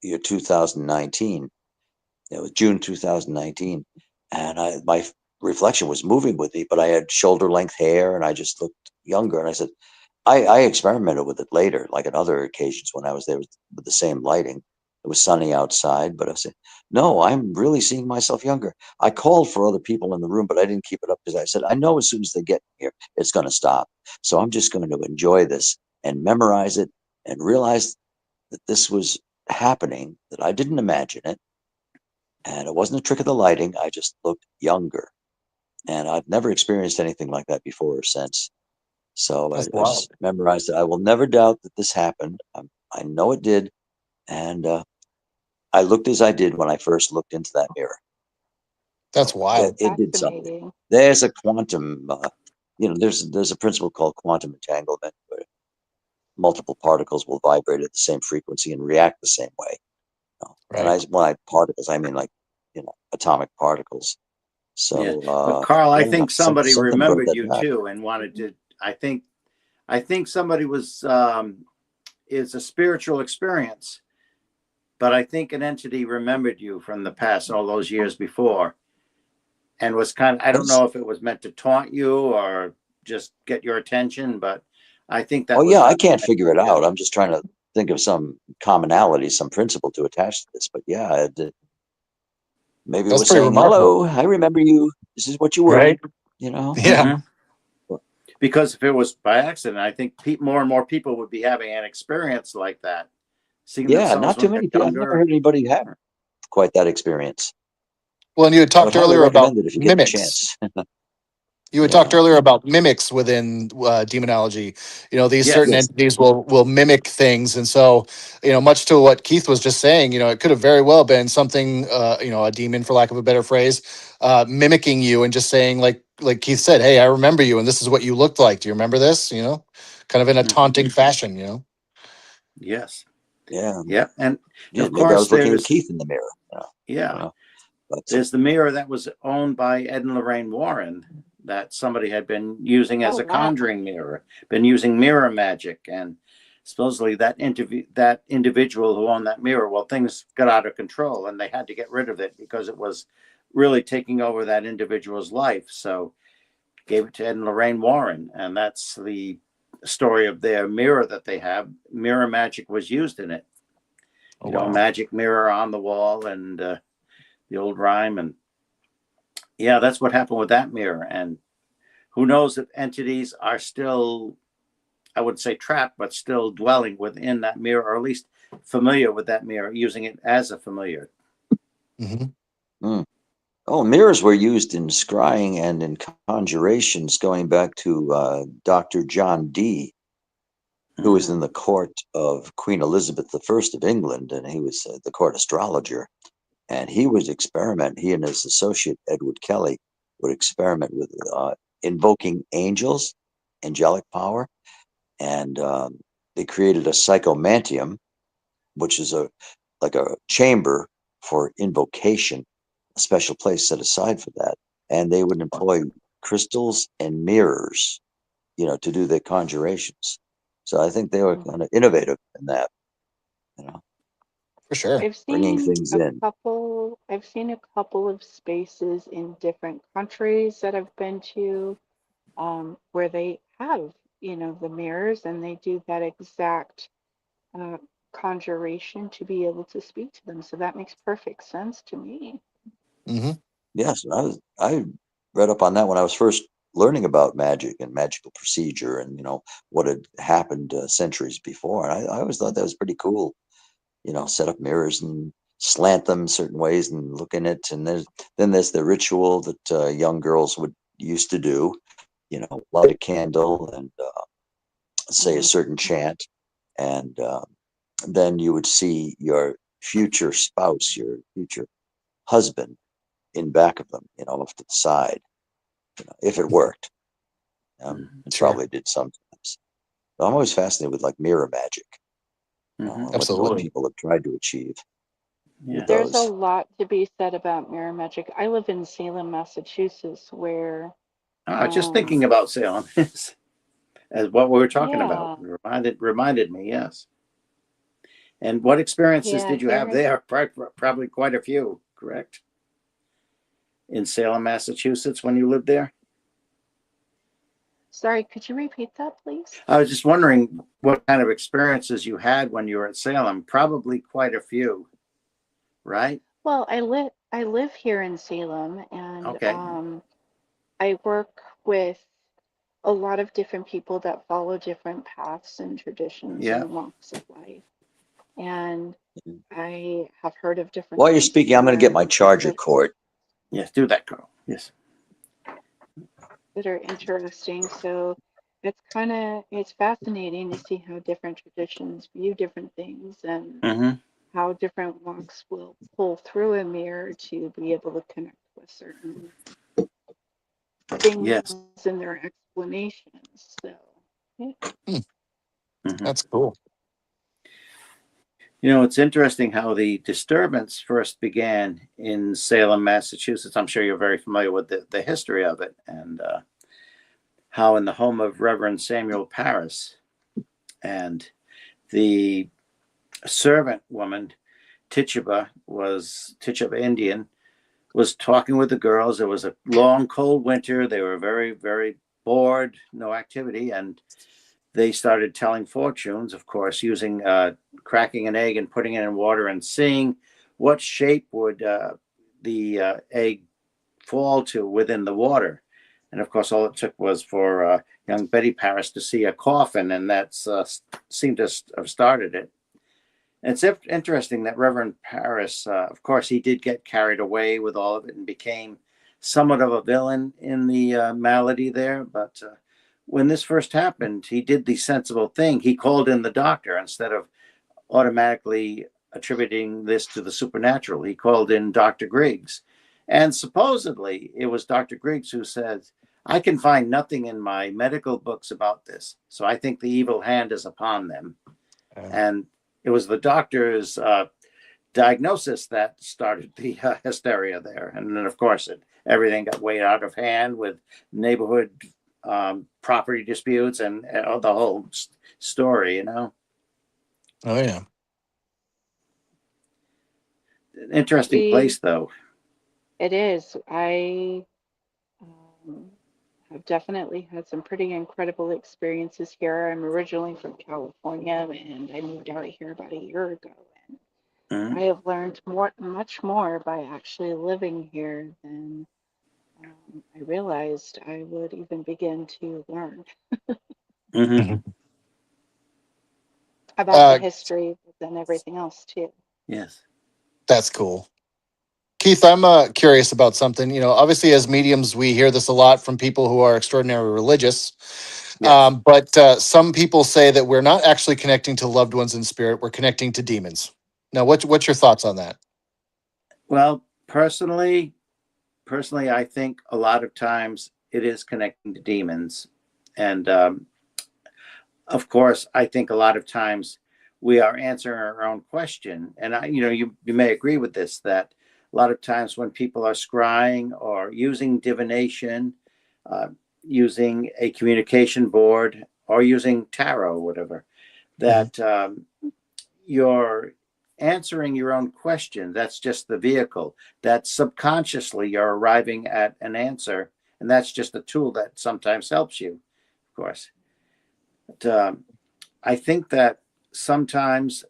year 2019. It was June 2019. And my reflection was moving with me, but I had shoulder length hair and I just looked younger. And I said, I experimented with it later, like at other occasions when I was there with the same lighting. It was sunny outside, but I said, no, I'm really seeing myself younger. I called for other people in the room, but I didn't keep it up because I said, I know as soon as they get here, it's going to stop. So I'm just going to enjoy this and memorize it and realize that this was happening, that I didn't imagine it. And it wasn't a trick of the lighting. I just looked younger. And I've never experienced anything like that before or since. So I just memorized it. I will never doubt that this happened. I know it did. And I looked as I did when I first looked into that mirror. That's wild. It did something. There's a quantum, there's a principle called quantum entanglement, where multiple particles will vibrate at the same frequency and react the same way. And when I particles, I mean atomic particles. So, yeah. But Carl, I think somebody remembered you too and wanted to. I think somebody was is a spiritual experience, but I think an entity remembered you from the past, all those years before, and was kind of. I don't know if it was meant to taunt you or just get your attention, but I think that. Oh yeah, I can't figure it out. I'm just trying to think of some commonality, some principle to attach to this. But yeah, maybe it was saying, hello, I remember you. This is what you were, right? Yeah. Mm-hmm. Because if it was by accident, I think more and more people would be having an experience like that. Yeah, not too many people. I've never heard anybody have quite that experience. Well, and you had talked earlier about mimics. You had talked Yeah. earlier about mimics within demonology. You know, these certain Yes. Yes. entities will mimic things, and so much to what Keith was just saying. It could have very well been something. A demon, for lack of a better phrase, mimicking you and just saying, like Keith said, "Hey, I remember you, and this is what you looked like. Do you remember this?" Kind of in a Mhm. taunting fashion. Yes. Yeah. Yeah. And Yeah. of Maybe I course, was looking at Keith in the mirror. I don't yeah, know. But there's the mirror that was owned by Ed and Lorraine Warren that somebody had been using as Oh, a wow. conjuring mirror, been using mirror magic. And supposedly that individual who owned that mirror, well, things got out of control and they had to get rid of it because it was really taking over that individual's life. So gave it to Ed and Lorraine Warren. And that's the story of their mirror that they have. Mirror magic was used in it. Oh, A wow. magic mirror on the wall, and the old rhyme. And yeah, that's what happened with that mirror. And who knows if entities are still, I would say trapped, but still dwelling within that mirror, or at least familiar with that mirror, using it as a familiar. Hmm. mm. Oh, mirrors were used in scrying and in conjurations going back to Dr. John Dee, who was in the court of Queen Elizabeth I of England, and he was the court astrologer. And he would experiment, he and his associate Edward Kelly would experiment with invoking angels, angelic power, and they created a psychomantium, which is like a chamber for invocation, a special place set aside for that. And they would employ crystals and mirrors, to do their conjurations. So I think they were kind of innovative in that, you know, For sure. I've bringing seen things a in. couple, I've seen a couple of spaces in different countries that I've been to, where they have, the mirrors and they do that exact uh, conjuration to be able to speak to them. So that makes perfect sense to me. Hmm. Yes, I read up on that when I was first learning about magic and magical procedure and what had happened centuries before. And I always thought that was pretty cool. Set up mirrors and slant them certain ways and look in it. And then there's the ritual that young girls would used to do. Light a candle and say a Mm. certain chant, and then you would see your future spouse, your future husband, in back of them, off to the side, if it worked. It Sure. probably did sometimes. But I'm always fascinated with like mirror magic, Mm-hmm. what Absolutely. people have tried to achieve with Yeah. There's a those. lot to be said about mirror magic. I live in Salem, Massachusetts, where, Just um, thinking about Salem as what we were talking about yeah, reminded me. Yes. And what experiences yeah, did you have there? Probably quite a few, correct? In Salem, Massachusetts, when you lived there? Sorry, could you repeat that, please? I was just wondering what kind of experiences you had when you were at Salem. Probably quite a few, right? Well, I live here in Salem, and Okay. I work with a lot of different people that follow different paths and traditions Yeah. and walks of life. And I have heard of different While you're things speaking, I'm going to get my charger that cord. Yes, do that, Carl. Yes. that are interesting. So it's fascinating to see how different traditions view different things and Mm-hmm. how different walks will pull through a mirror to be able to connect with certain things Yes. in their explanations. So, yeah. Hmm. Mm-hmm. That's cool. It's interesting how the disturbance first began in Salem, Massachusetts. I'm sure you're very familiar with the history of it, and how in the home of Reverend Samuel Parris, and the servant woman, Tituba Indian, was talking with the girls. It was a long, cold winter. They were very, very bored, no activity, and they started telling fortunes, of course, using cracking an egg and putting it in water and seeing what shape would the egg fall to within the water. And of course, all it took was for young Betty Parris to see a coffin, and that seemed to have started it. And it's interesting that Reverend Parris, of course, he did get carried away with all of it and became somewhat of a villain in the malady there. But when this first happened, he did the sensible thing. He called in the doctor instead of automatically attributing this to the supernatural. He called in Dr. Griggs. And supposedly it was Dr. Griggs who said, I can find nothing in my medical books about this. So I think the evil hand is upon them. And it was the doctor's diagnosis that started the hysteria there. And then, of course, everything got way out of hand with neighborhood property disputes and the whole story, you know. Oh, yeah. Interesting place, though. It is. I have definitely had some pretty incredible experiences here. I'm originally from California, and I moved out here about a year ago. And I have learned much more by actually living here than I realized I would even begin to learn about the history and everything else too. Yes. That's cool. Keith, I'm curious about something. You know, obviously, as mediums, we hear this a lot from people who are extraordinarily religious. Yes. But some people say that we're not actually connecting to loved ones in spirit; we're connecting to demons. Now, what's your thoughts on that? Well, personally, I think a lot of times it is connecting to demons, and of course, I think a lot of times we are answering our own question. And you may agree with this, that a lot of times when people are scrying or using divination, using a communication board or using tarot or whatever, that you're answering your own question. That's just the vehicle. That subconsciously you're arriving at an answer, and that's just a tool that sometimes helps you, of course. But I think that sometimes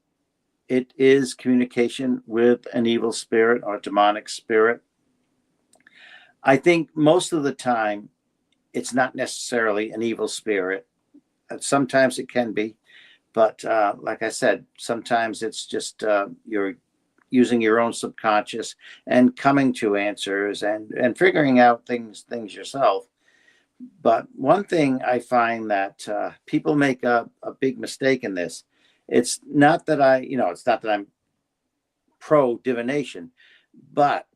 it is communication with an evil spirit or demonic spirit. I think most of the time it's not necessarily an evil spirit. Sometimes it can be, but like I said, sometimes it's just you're using your own subconscious and coming to answers and figuring out things yourself. But one thing I find that people make a big mistake in this. It's not that it's not that I'm pro divination, but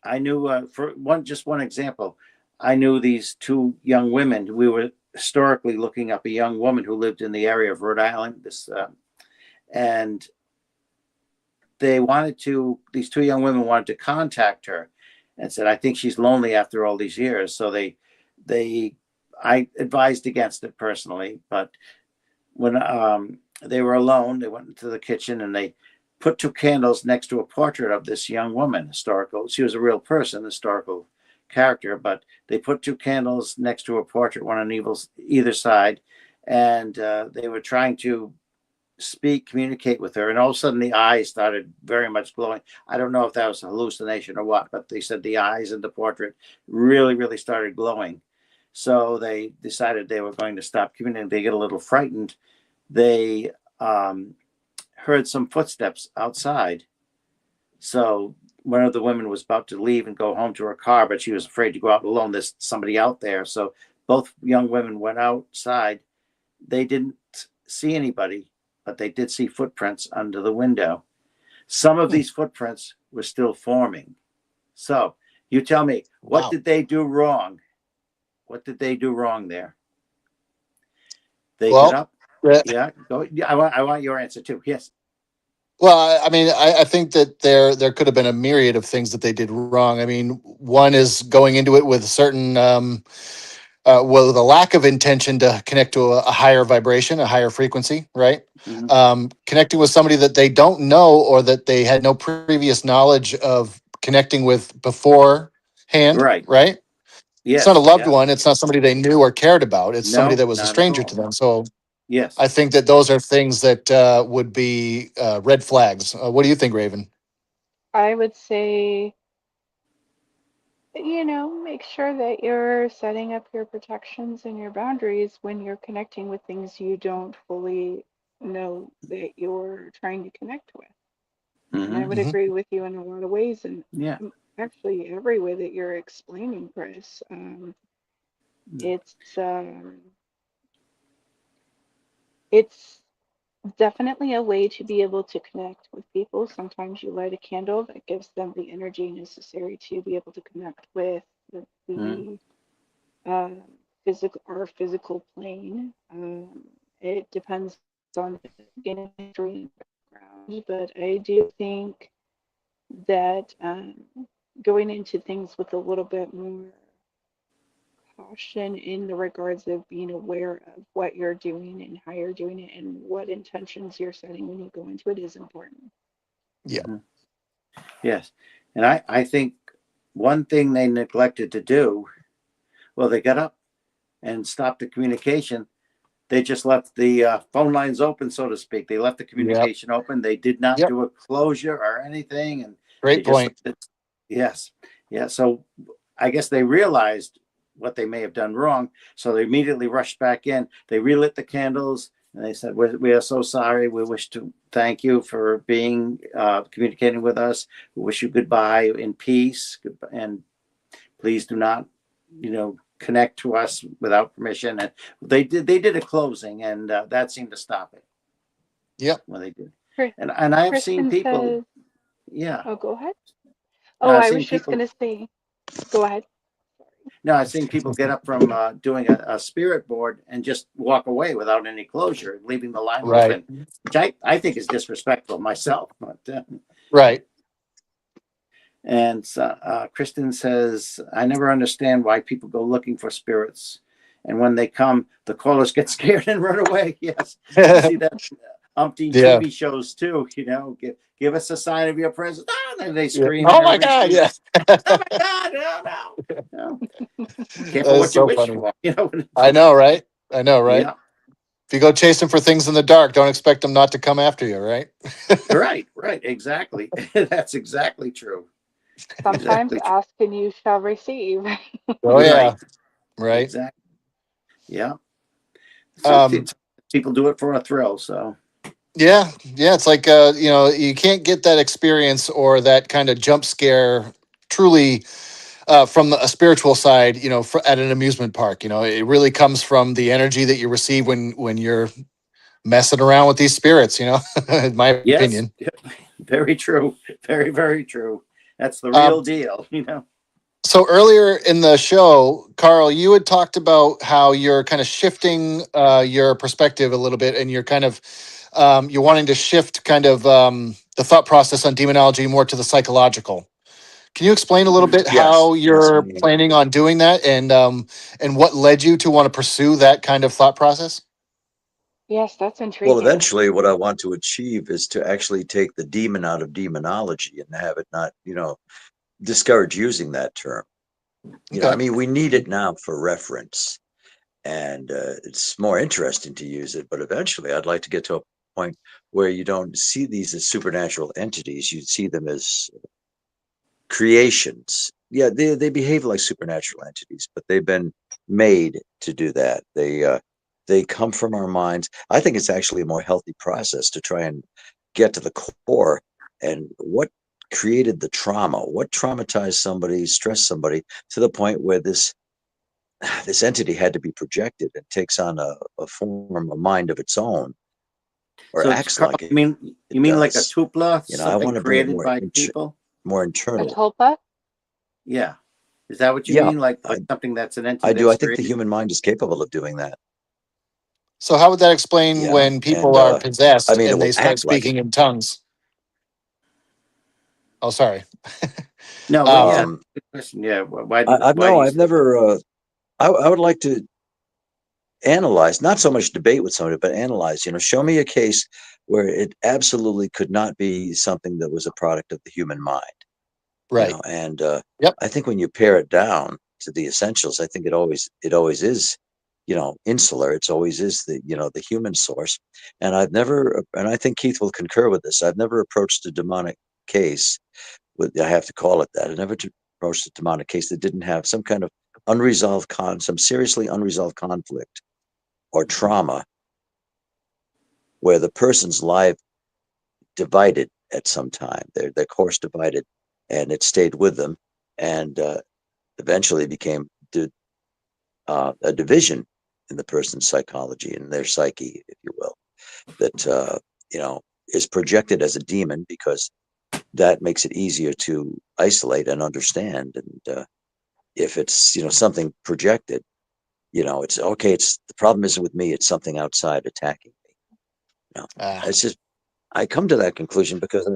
I knew for one example, I knew these two young women. We were historically looking up a young woman who lived in the area of Rhode Island. And these two young women wanted to contact her and said, I think she's lonely after all these years. So I advised against it personally, but when they were alone, they went into the kitchen and they put two candles next to a portrait of this young woman, historical. She was a real person, historical character, but they put two candles next to a portrait, one on either side, and they were trying to communicate with her, and all of a sudden the eyes started very much glowing. I don't know if that was a hallucination or what, but they said the eyes in the portrait really started glowing. So they decided they were going to stop communicating. They get a little frightened. They heard some footsteps outside. So one of the women was about to leave and go home to her car, but she was afraid to go out alone. There's somebody out there. So both young women went outside. They didn't see anybody, but they did see footprints under the window. Some of these footprints were still forming. So you tell me, what did they do wrong? What did they do wrong there? They get up. Yeah, go. Yeah, I want your answer too. Yes. Well, I mean, I think that there could have been a myriad of things that they did wrong. I mean, one is going into it with a certain with a lack of intention to connect to a higher vibration, a higher frequency, right? Connecting with somebody that they don't know or that they had no previous knowledge of connecting with beforehand, right? Yes. It's not a loved one. It's not somebody they knew or cared about. It's somebody that was a stranger to them. So yes, I think that those are things that would be red flags. What do you think, Raven? I would say, make sure that you're setting up your protections and your boundaries when you're connecting with things you don't fully know that you're trying to connect with. And I would agree with you in a lot of ways. And actually every way that you're explaining, Chris. It's it's definitely a way to be able to connect with people. Sometimes you light a candle that gives them the energy necessary to be able to connect with the um, physical plane. It depends on the history and background, but I do think that going into things with a little bit more caution in the regards of being aware of what you're doing and how you're doing it and what intentions you're setting when you go into it is important. Yeah. Yes. And I think one thing they neglected to do, well, they got up and stopped the communication. They just left the phone lines open, so to speak. They left the Yep. communication open. They did not Yep. do a closure or anything. And they Great just, point. yes. Yeah. So I guess they realized what they may have done wrong. So they immediately rushed back in. They relit the candles and they said, we are so sorry. We wish to thank you for being communicating with us. We wish you goodbye in peace. And please do not, connect to us without permission. And they did a closing, and that seemed to stop it. Yep. Well, they did. Chris, And I've seen Kristen people. says, Yeah. oh, go ahead. No, Oh, I've I seen was just people. going to say, go ahead. No, I've seen people get up from doing a spirit board and just walk away without any closure, leaving the line Right. open, which I think is disrespectful myself. But Right. and Kristen says, I never understand why people go looking for spirits, and when they come, the callers get scared and run away. Yes, you see that umpteen Yeah. TV shows too. Give us a sign of your presence. Oh, and they Yeah. scream and Oh my everybody God. screams. Yeah. Oh my God! No. That Careful is what you so wish funny. for. I know, right? I know, right? Yeah. If you go chasing for things in the dark, don't expect them not to come after you, right? Right. Exactly. That's exactly true. Sometimes Exactly true. ask and you shall receive. Oh Right. yeah. Right. Exactly. Yeah. Some Um, people do it for a thrill. So. yeah, yeah. It's like you can't get that experience or that kind of jump scare truly from a spiritual side, at an amusement park. It really comes from the energy that you receive when you're messing around with these spirits. In my Yes. opinion. Very true. Very, very true. That's the Um, real deal. so earlier in the show, Carl, you had talked about how you're kind of shifting your perspective a little bit, and you're kind of you're wanting to shift kind of the thought process on demonology more to the psychological. Can you explain a little bit Yes, how yes, you're planning on doing that, and what led you to want to pursue that kind of thought process? Yes, that's well, intriguing. eventually what I want to achieve is to actually take the demon out of demonology and have it not, discourage using that term. I Okay. mean, we need it now for reference, and it's more interesting to use it. But eventually, I'd like to get to a point where you don't see these as supernatural entities; you see them as creations. Yeah, they behave like supernatural entities, but they've been made to do that. They come from our minds. I think it's actually a more healthy process to try and get to the core and what created the trauma, what traumatized somebody, stressed somebody to the point where this entity had to be projected and takes on a form, a mind of its own, or So, acts Carl, like you mean it like a does. tupla, I something want to bring it created by people? more A internal. tulpa? Yeah. Is that what you Yeah, mean? Like I, something that's an I entity do. I that's think the created? human mind is capable of doing that. So how would that explain Yeah, when people and are I possessed mean, it and they will start act like it. speaking in tongues? Oh, sorry. No, yeah. Um, Um, Good question. Yeah. Why no, do you I've say? never. I would like to analyze, not so much debate with somebody, but analyze. Show me a case where it absolutely could not be something that was a product of the human mind. right. And Yep. I think when you pare it down to the essentials, I think it always is, insular. It's always is the human source. And and I think Keith will concur with this. I've never approached a demonic case I have to call it that. I never approached a demonic case that didn't have some kind of some seriously unresolved conflict or trauma where the person's life divided at some time, their course divided, and it stayed with them. and eventually became a division in the person's psychology and their psyche, if you will, that is projected as a demon because that makes it easier to isolate and understand. And if it's something projected, it's okay. It's the problem isn't with me. It's something outside attacking me. It's just I come to that conclusion because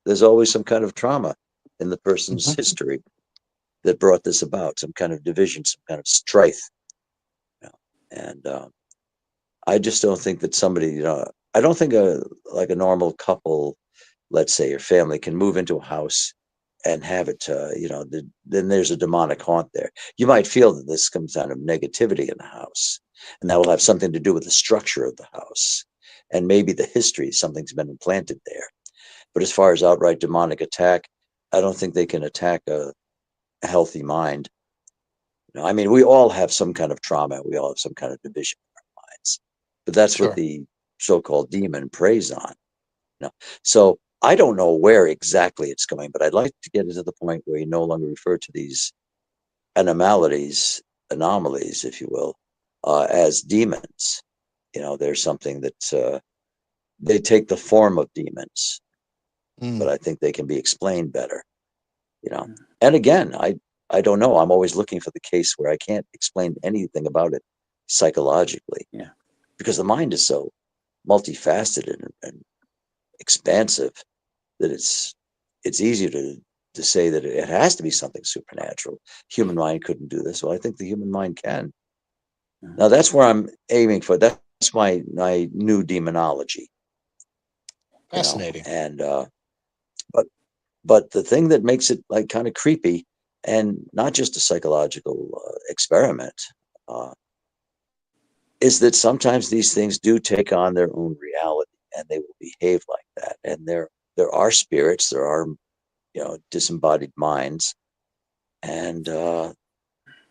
there's always some kind of trauma in the person's history that brought this about, some kind of division, some kind of strife. And I just don't think that somebody, I don't think like a normal couple, let's say, or family can move into a house and have it, then there's a demonic haunt there. You might feel that there's some kind of negativity in the house, and that will have something to do with the structure of the house and maybe the history. Something's been implanted there. But as far as outright demonic attack, I don't think they can attack a healthy mind. I mean, we all have some kind of trauma. We all have some kind of division in our minds, but that's what the so-called demon preys on. So I don't know where exactly it's going, but I'd like to get it to the point where you no longer refer to these anomalies, if you will, as demons. There's something that they take the form of demons, but I think they can be explained better. And again, I don't know. I'm always looking for the case where I can't explain anything about it psychologically. Yeah. Because the mind is so multifaceted and expansive that it's easier to say that it has to be something supernatural. Human mind couldn't do this. Well, I think the human mind can. Now that's where I'm aiming for. That's my new demonology. Fascinating. And but the thing that makes it like kind of creepy and not just a psychological experiment is that sometimes these things do take on their own reality and they will behave like that. And there are spirits, there are disembodied minds, and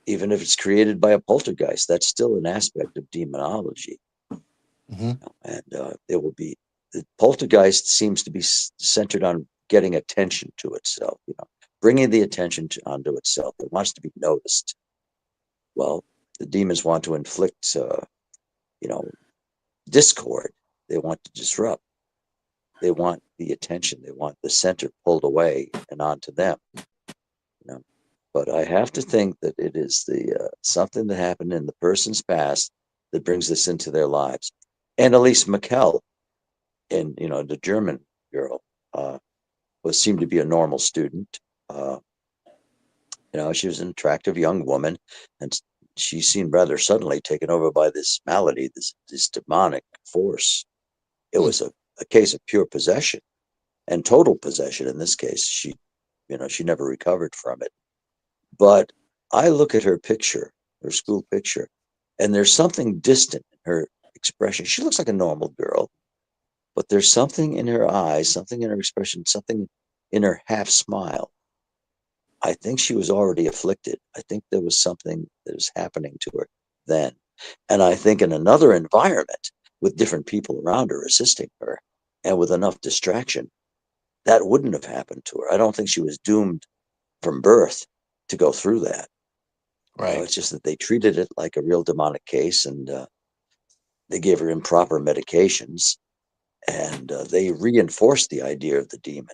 even if it's created by a poltergeist, that's still an aspect of demonology. And it will be the poltergeist seems to be centered on getting attention to itself, bringing the attention onto itself. It wants to be noticed. Well, the demons want to inflict, discord. They want to disrupt. They want the attention. They want the center pulled away and onto them. But I have to think that it is the something that happened in the person's past that brings this into their lives. And Elise Mikkel, and the German girl, seemed to be a normal student. She was an attractive young woman, and she seemed rather suddenly taken over by this malady, this demonic force. It was a case of pure possession and total possession. In this case, she never recovered from it. But I look at her picture, her school picture, and there's something distant in her expression. She looks like a normal girl, but there's something in her eyes, something in her expression, something in her half smile. I think she was already afflicted. I think there was something that was happening to her then. And I think in another environment with different people around her assisting her and with enough distraction, that wouldn't have happened to her. I don't think she was doomed from birth to go through that. Right. It's just that they treated it like a real demonic case, and they gave her improper medications, and they reinforced the idea of the demon.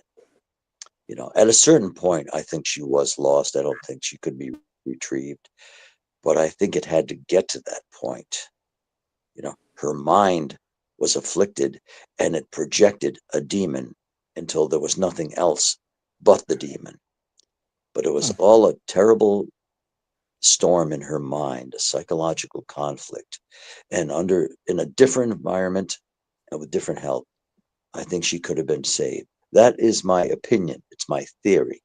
At a certain point, I think she was lost. I don't think she could be retrieved, but I think it had to get to that point. Her mind was afflicted, and it projected a demon until there was nothing else but the demon. But it was all a terrible storm in her mind, a psychological conflict, and in a different environment and with different help, I think she could have been saved. That is my opinion. It's my theory.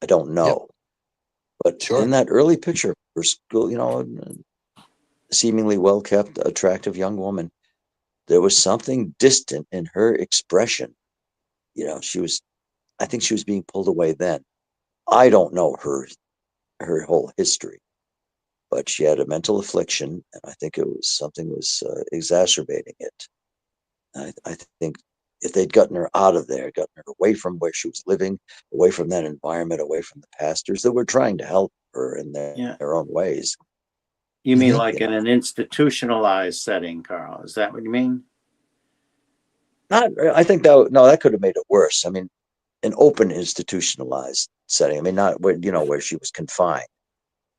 I don't know. But in that early picture of her school, seemingly well-kept, attractive young woman, there was something distant in her expression. I think she was being pulled away then. I don't know her whole history, but she had a mental affliction, and I think it was something was exacerbating it. I think if they'd gotten her out of there, gotten her away from where she was living, away from that environment, away from the pastors that were trying to help her in their own ways. You mean like in an institutionalized setting, Carl? Is that what you mean? I think that could have made it worse. I mean, an open institutionalized setting. I mean, not where, where she was confined.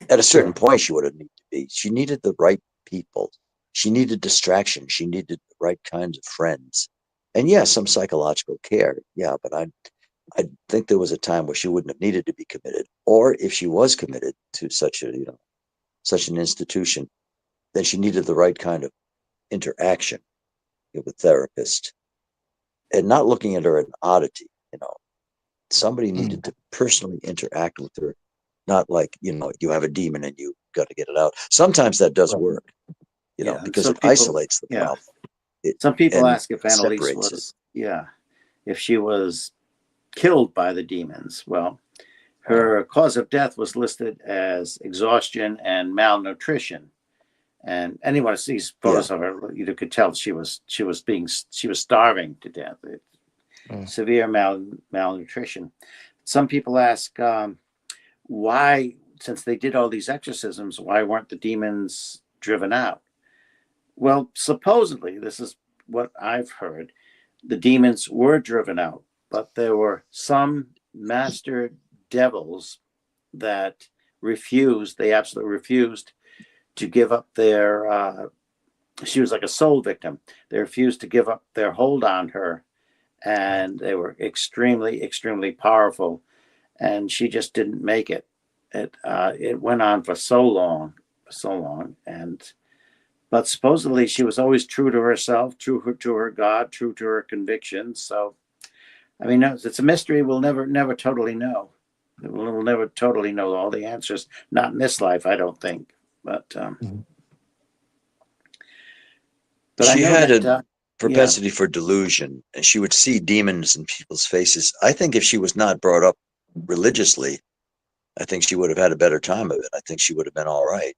At a certain point, she would have needed to be. She needed the right people. She needed distraction. She needed the right kinds of friends. And yeah, some psychological care. Yeah, but I think there was a time where she wouldn't have needed to be committed. Or if she was committed to such an institution, then she needed the right kind of interaction with a therapist. And not looking at her as an oddity, somebody needed to personally interact with her, not like, you have a demon and you got to get it out. Sometimes that does work, because it isolates the problem. Some people ask if Annalise was, if she was killed by the demons. Well, her cause of death was listed as exhaustion and malnutrition. And anyone who sees photos of her, you could tell she was starving to death. Severe malnutrition. Some people ask why, since they did all these exorcisms, why weren't the demons driven out? Well, supposedly, this is what I've heard, the demons were driven out, but there were some master devils that absolutely refused to give up their, she was like a soul victim. They refused to give up their hold on her, and they were extremely, extremely powerful, and she just didn't make it. It went on for so long, but supposedly she was always true to herself, true to her God, true to her convictions. So, I mean, it's a mystery we'll never totally know. We'll never totally know all the answers. Not in this life, I don't think. But she had a propensity for delusion, and she would see demons in people's faces. I think if she was not brought up religiously, I think she would have had a better time of it. I think she would have been all right.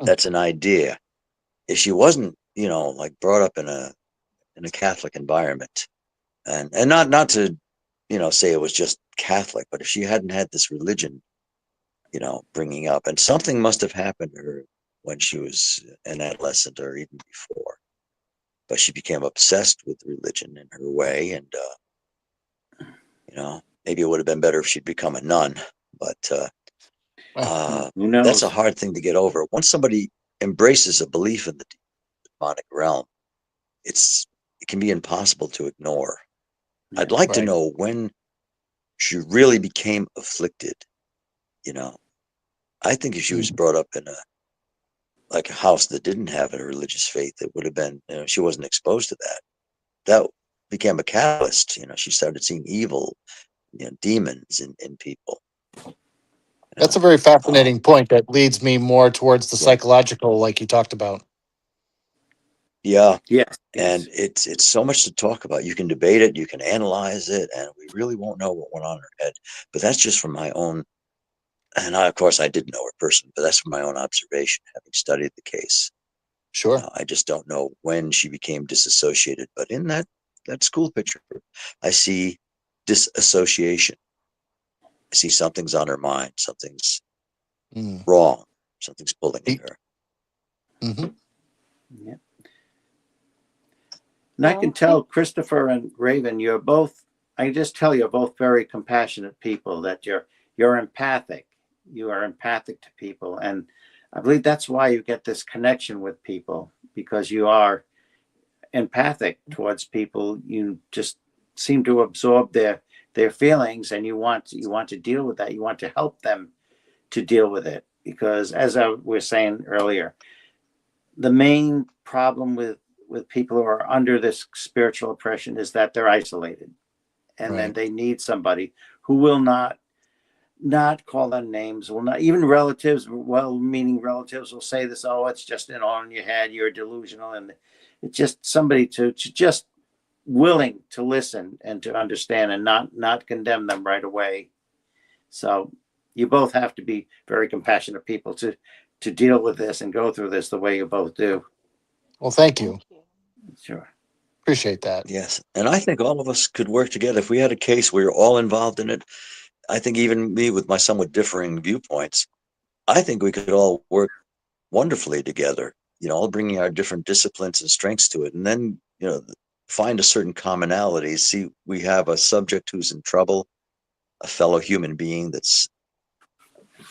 That's an idea. If she wasn't, like brought up in a Catholic environment, and not to, say it was just Catholic, but if she hadn't had this religion, bringing up, and something must have happened to her when she was an adolescent or even before, but she became obsessed with religion in her way, and maybe it would have been better if she'd become a nun, but that's a hard thing to get over. Once somebody embraces a belief in the demonic realm, it can be impossible to ignore. I'd like to know when she really became afflicted. I think if she was brought up in a house that didn't have a religious faith, it would have been, she wasn't exposed to that. That became a catalyst. She started seeing evil, demons in people. That's a very fascinating point that leads me more towards the psychological, like you talked about. Yeah. Yes. And it's so much to talk about. You can debate it, you can analyze it, and we really won't know what went on in her head. But that's just from my own, and of course I didn't know her personally, but that's from my own observation, having studied the case. Sure. I just don't know when she became disassociated. But in that school picture, I see disassociation. I see something's on her mind, something's wrong, something's pulling at her. Yeah. And I can tell Christopher and Raven, I can just tell you're both very compassionate people, that you're empathic. You are empathic to people. And I believe that's why you get this connection with people, because you are empathic towards people. You just seem to absorb their feelings, and you want to deal with that. You want to help them to deal with it, because as I was saying earlier, the main problem with people who are under this spiritual oppression is that they're isolated, and then they need somebody who will not call them names, will not, even relatives, well-meaning relatives will say this, oh, it's just in your head, you're delusional. And it's just somebody to just willing to listen and to understand and not condemn them right away. So you both have to be very compassionate people to deal with this and go through this the way you both do. Well, thank you. Sure. Appreciate that. Yes. And I think all of us could work together. If we had a case where we're all involved in it, I think even me with my somewhat differing viewpoints, I think we could all work wonderfully together, all bringing our different disciplines and strengths to it. And then, find a certain commonality. See, we have a subject who's in trouble, a fellow human being that's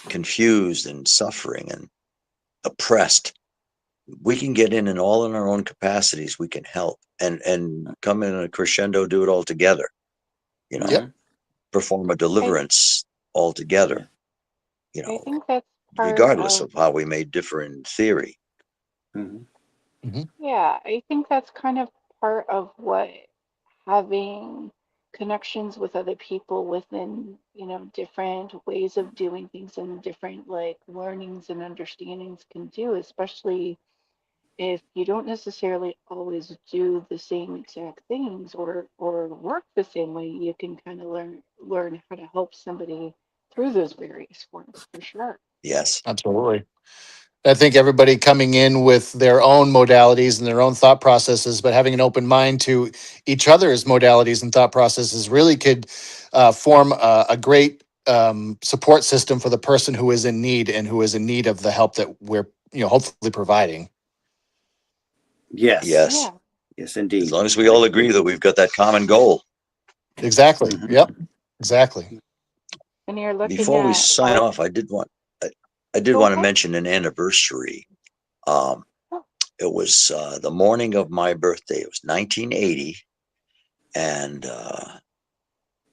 confused and suffering and oppressed. We can get in and all in our own capacities, we can help and come in a crescendo, do it all together, Yep. perform a deliverance all together, I think that's part regardless of, of how we may differ in theory. yeah, I think that's kind of part of what having connections with other people within, different ways of doing things and different like learnings and understandings can do, especially if you don't necessarily always do the same exact things or work the same way, you can kind of learn how to help somebody through those various forms for sure. Yes. Absolutely. I think everybody coming in with their own modalities and their own thought processes, but having an open mind to each other's modalities and thought processes really could form a great support system for the person who is in need and who is in need of the help that we're, hopefully providing. Yes. Yes. Yeah. Yes, indeed. As long as we all agree that we've got that common goal. Exactly. Yep. Exactly. And you're looking Before we at sign all, off, I did want to ahead. mention an anniversary. Um, Oh, it was the morning of my birthday. It was 1980, and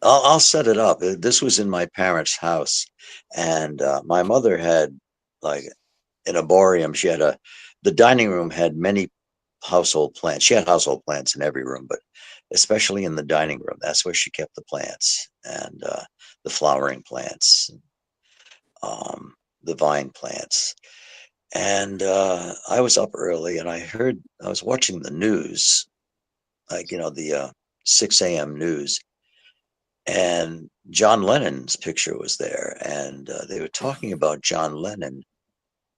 I'll set it up. This was in my parents' house, and my mother had, like, an arboreum. The dining room had many household plants. She had household plants in every room, but especially in the dining room. That's where she kept the plants and the flowering plants, the vine plants. And I was up early, and I was watching the news, like, the 6 a.m. news, and John Lennon's picture was there, and they were talking about John Lennon.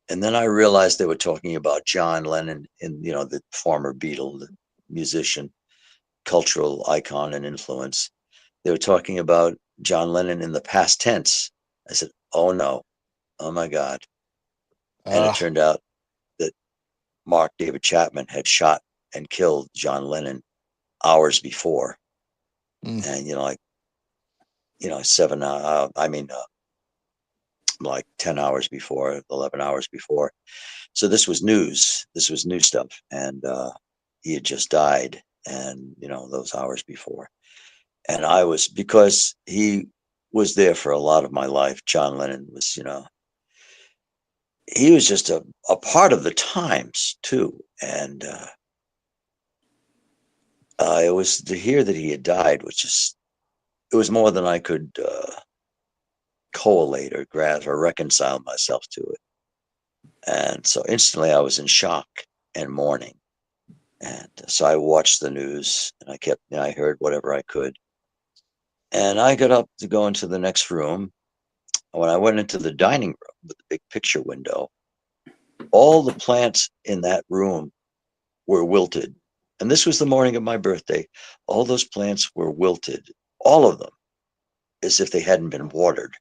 And then I realized they were talking about John Lennon, the former Beatle, the musician, cultural icon and influence. They were talking about John Lennon in the past tense. I said, oh no, oh my God. And it turned out that Mark David Chapman had shot and killed John Lennon hours before. And, like 10 hours before, 11 hours before. So this was news. This was new stuff. And he had just died, and, those hours before. And because he was there for a lot of my life, John Lennon was, he was just a part of the times too. And it was to hear that he had died, it was more than I could collate or grasp or reconcile myself to it. And so instantly I was in shock and mourning. And so I watched the news, and I heard whatever I could. And I got up to go into the next room. When I went into the dining room with the big picture window, all the plants in that room were wilted. And this was the morning of my birthday. All those plants were wilted, all of them, as if they hadn't been watered.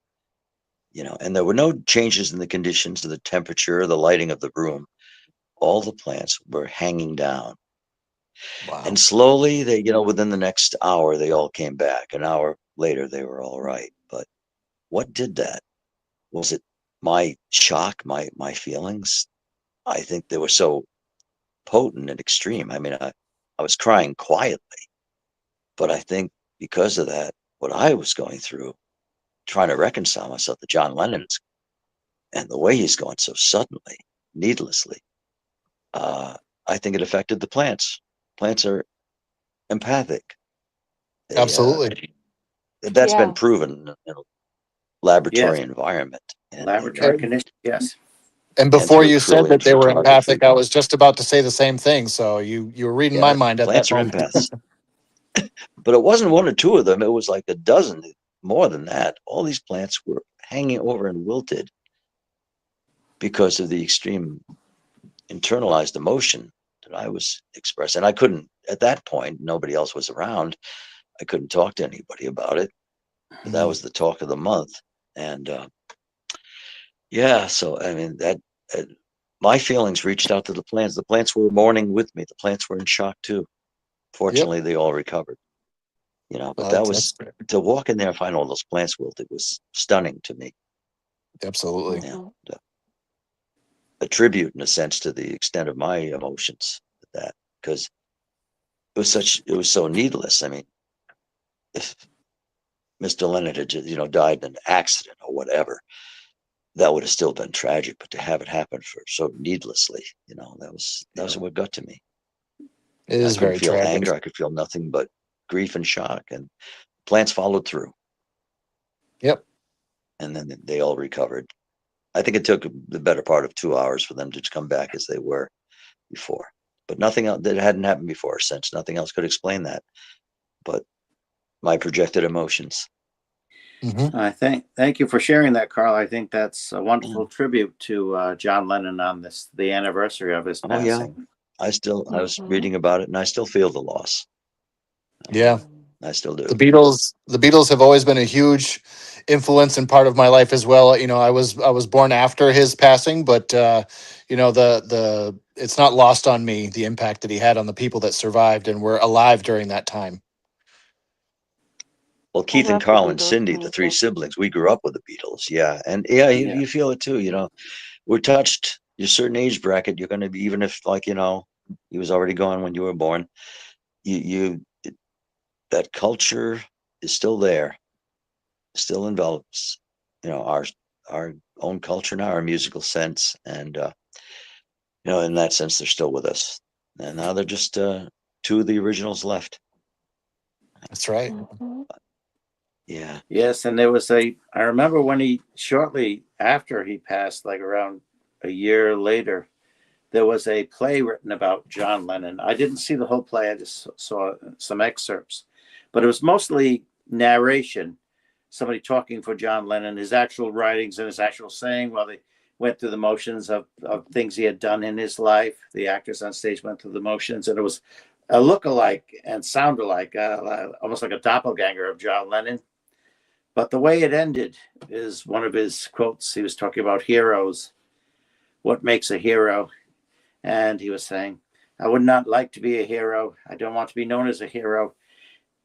And there were no changes in the conditions of the temperature or the lighting of the room. All the plants were hanging down. Wow. And slowly they, within the next hour, they all came back. An hour later, they were all right. But what did that? Was it my shock, my feelings? I think they were so potent and extreme. I mean, I was crying quietly, but I think because of that, what I was going through, trying to reconcile myself to John Lennon's and the way he's going so suddenly, needlessly, I think it affected the plants. Plants are empathic. Absolutely. That's been yeah. proven in a laboratory Yes. environment. Laboratory conditions. Yes. And And before through you said that trillium they were photography. empathic, I was just about to say the same thing. So you were reading my Yeah, mind at that plants are moment. empaths. But it wasn't one or two of them. It was like a dozen, more than that. All these plants were hanging over and wilted because of the extreme internalized emotion that I was expressing. I couldn't at that point, nobody else was around. I couldn't talk to anybody about it. But that was the talk of the month. And yeah, so I mean, that my feelings reached out to the plants. The plants were mourning with me. The plants were in shock too. Fortunately, they all recovered. You know, but that was to walk in there and find all those plants wilted was stunning to me. Absolutely. Yeah, a tribute in a sense to the extent of my emotions with that, because it was so needless. I mean, if Mr. Leonard had just, died in an accident or whatever, that would have still been tragic. But to have it happen for so needlessly, that was what got to me. It is I couldn't very feel tragic. anger. I could feel nothing but grief and shock. And plants followed through. Yep. And then they all recovered. I think it took the better part of 2 hours for them to come back as they were before. But nothing else that hadn't happened before, since nothing else could explain that. But my projected emotions. I thank you for sharing that, Carl. I think that's a wonderful tribute to John Lennon on the anniversary of his passing. Yeah, I was reading about it, and I still feel the loss. Yeah, I still do. The Beatles have always been a huge influence and part of my life as well. I was born after his passing, but the it's not lost on me the impact that he had on the people that survived and were alive during that time. Well, Keith and Carl and Cindy, the three siblings, we grew up with the Beatles. Yeah. And you feel it too, we're touched. You're a certain age bracket, you're going to be, even if he was already gone when you were born, that culture is still there, still envelops, our own culture now, our musical sense. And, in that sense, they're still with us. And now they're just two of the originals left. That's right. Yeah. Yes, and I remember when shortly after he passed, like around a year later, there was a play written about John Lennon. I didn't see the whole play. I just saw some excerpts, but it was mostly narration, somebody talking for John Lennon, his actual writings and his actual saying while they went through the motions of things he had done in his life. The actors on stage went through the motions, and it was a look-alike and sound-alike, almost like a doppelganger of John Lennon. But the way it ended is one of his quotes. He was talking about heroes. What makes a hero? And he was saying, I would not like to be a hero. I don't want to be known as a hero.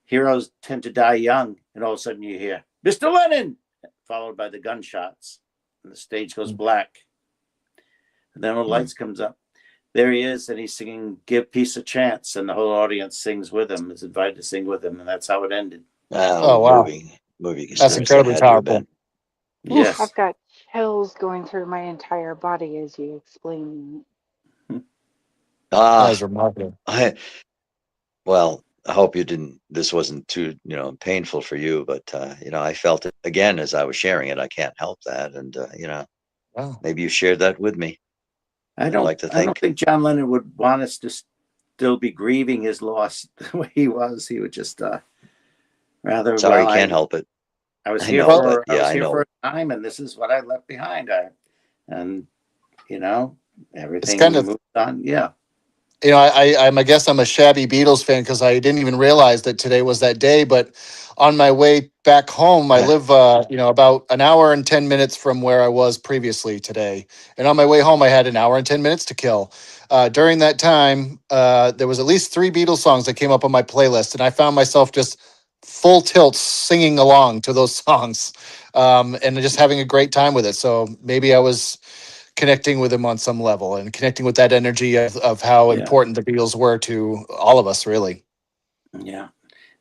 Heroes tend to die young. And all of a sudden you hear, Mr. Lennon, followed by the gunshots. And the stage goes black. And then when the lights comes up, there he is. And he's singing, Give Peace a Chance. And the whole audience sings with him, is invited to sing with him. And that's how it ended. Oh, wow. Movie. That's incredibly powerful. Yes. I've got chills going through my entire body as you explain that. That was remarkable. Well, I hope this wasn't too, painful for you, but, I felt it again as I was sharing it. I can't help that. And, maybe you shared that with me. I don't think John Lennon would want us to still be grieving his loss the way he was. He would just rather. Sorry, can't help it. I was here for a time, and this is what I left behind. Everything moved on. Yeah. I guess I'm a shabby Beatles fan because I didn't even realize that today was that day. But on my way back home, I live, about an hour and 10 minutes from where I was previously today. And on my way home, I had an hour and 10 minutes to kill. During that time, there was at least 3 Beatles songs that came up on my playlist, and I found myself just full tilt singing along to those songs, and just having a great time with it. So maybe I was connecting with him on some level and connecting with that energy of how important the Beatles were to all of us, really. Yeah.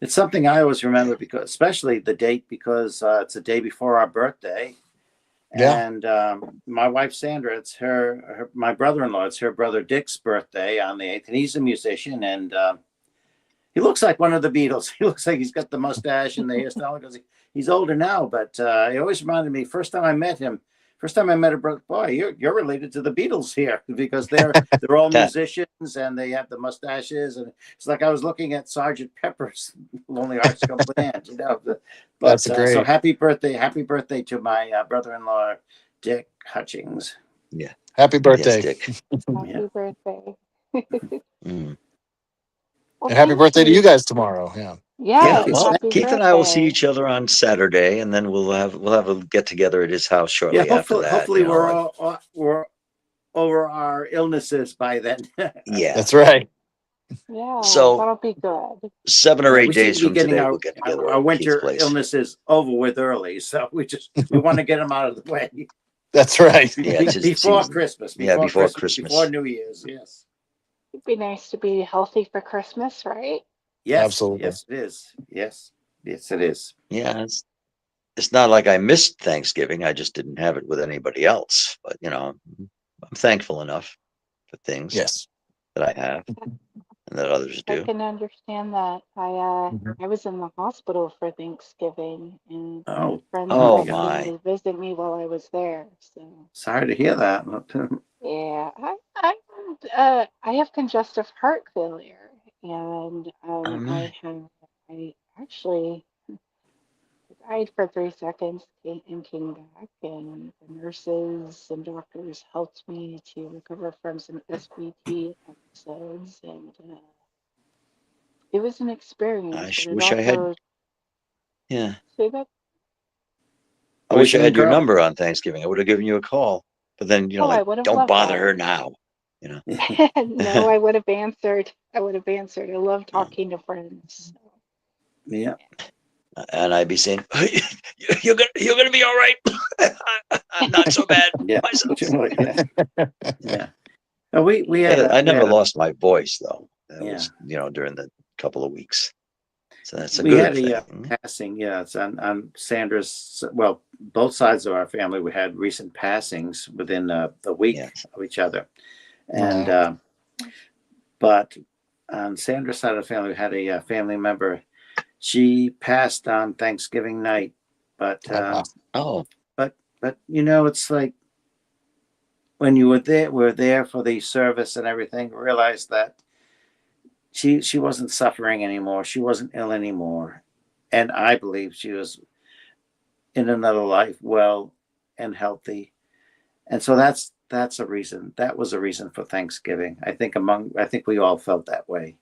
It's something I always remember, because especially the date, because it's the day before our birthday. Yeah. And my wife, Sandra, it's my brother-in-law, it's her brother Dick's birthday on the 8th. And he's a musician, and he looks like one of the Beatles. He looks like he's got the mustache and the hairstyle, because he's older now. But he always reminded me, first time I met a brother, boy, you're related to the Beatles here, because they're all musicians and they have the mustaches, and it's like I was looking at Sergeant Pepper's Lonely Hearts Club Band, But that's great. So happy birthday to my brother-in-law, Dick Hutchings. Yeah, happy birthday, yes, Dick. Happy birthday. Well, And happy thank birthday to you you. guys tomorrow. Yeah. Yeah, Thank Yes, you. well, happy Keith and I will see birthday. each other on Saturday, and then we'll have a get together at his house Yeah, shortly after hopefully, that. hopefully we're all we're over our illnesses by then. Yeah. That's right. Yeah, So that'll be good. 7 or 8 We seem days to be from getting today, we'll get together our at Keith's winter place. illnesses over with early, so we want to get them out of the way That's right. Yeah, 'tis the before season. Christmas. Yeah, before Before Christmas. New Year's. Yes. It'd be nice to be healthy for Christmas, right? Yes. Absolutely. Yes, it is. Yes. Yes, it is. Yeah, it's not like I missed Thanksgiving. I just didn't have it with anybody else. But I'm thankful enough for things Yes. that I have and that others I do. can understand that. Mhm. I was in the hospital for Thanksgiving, and Oh, friends oh my Oh all God. came my. to visit me while I was there. So Sorry to hear that. yeah, I have congestive heart failure, and My. I actually died for 3 seconds and came back, and the nurses and doctors helped me to recover from some SVT episodes, and it was an experience, but it Wish I had. also Yeah. say that. I Always wish I an had your encouragement. number on Thanksgiving. I would have given you a call. But then, Oh, I like, would have don't loved bother that. her now. No, I would have answered. I would have answered. I love talking to friends. So, Yeah. And I'd be saying, you're gonna be all right. I'm not so bad Yeah. myself. Yeah. Yeah. We had I we never had a lost my voice though. That yeah. was, during the couple of weeks. So that's a We had good a thing. passing. Yeah, it's on Sandra's. Well, both sides of our family, we had recent passings within the week Yes. of each other, and Wow. but on Sandra's side of the family, we had a family member. She passed on Thanksgiving night, but Oh, wow. Oh, but it's like when you were there for the service and everything, realized that she wasn't suffering anymore. She wasn't ill anymore, and I believe she was in another life, well and healthy. And so that's a reason. That was a reason for Thanksgiving. I think we all felt that way.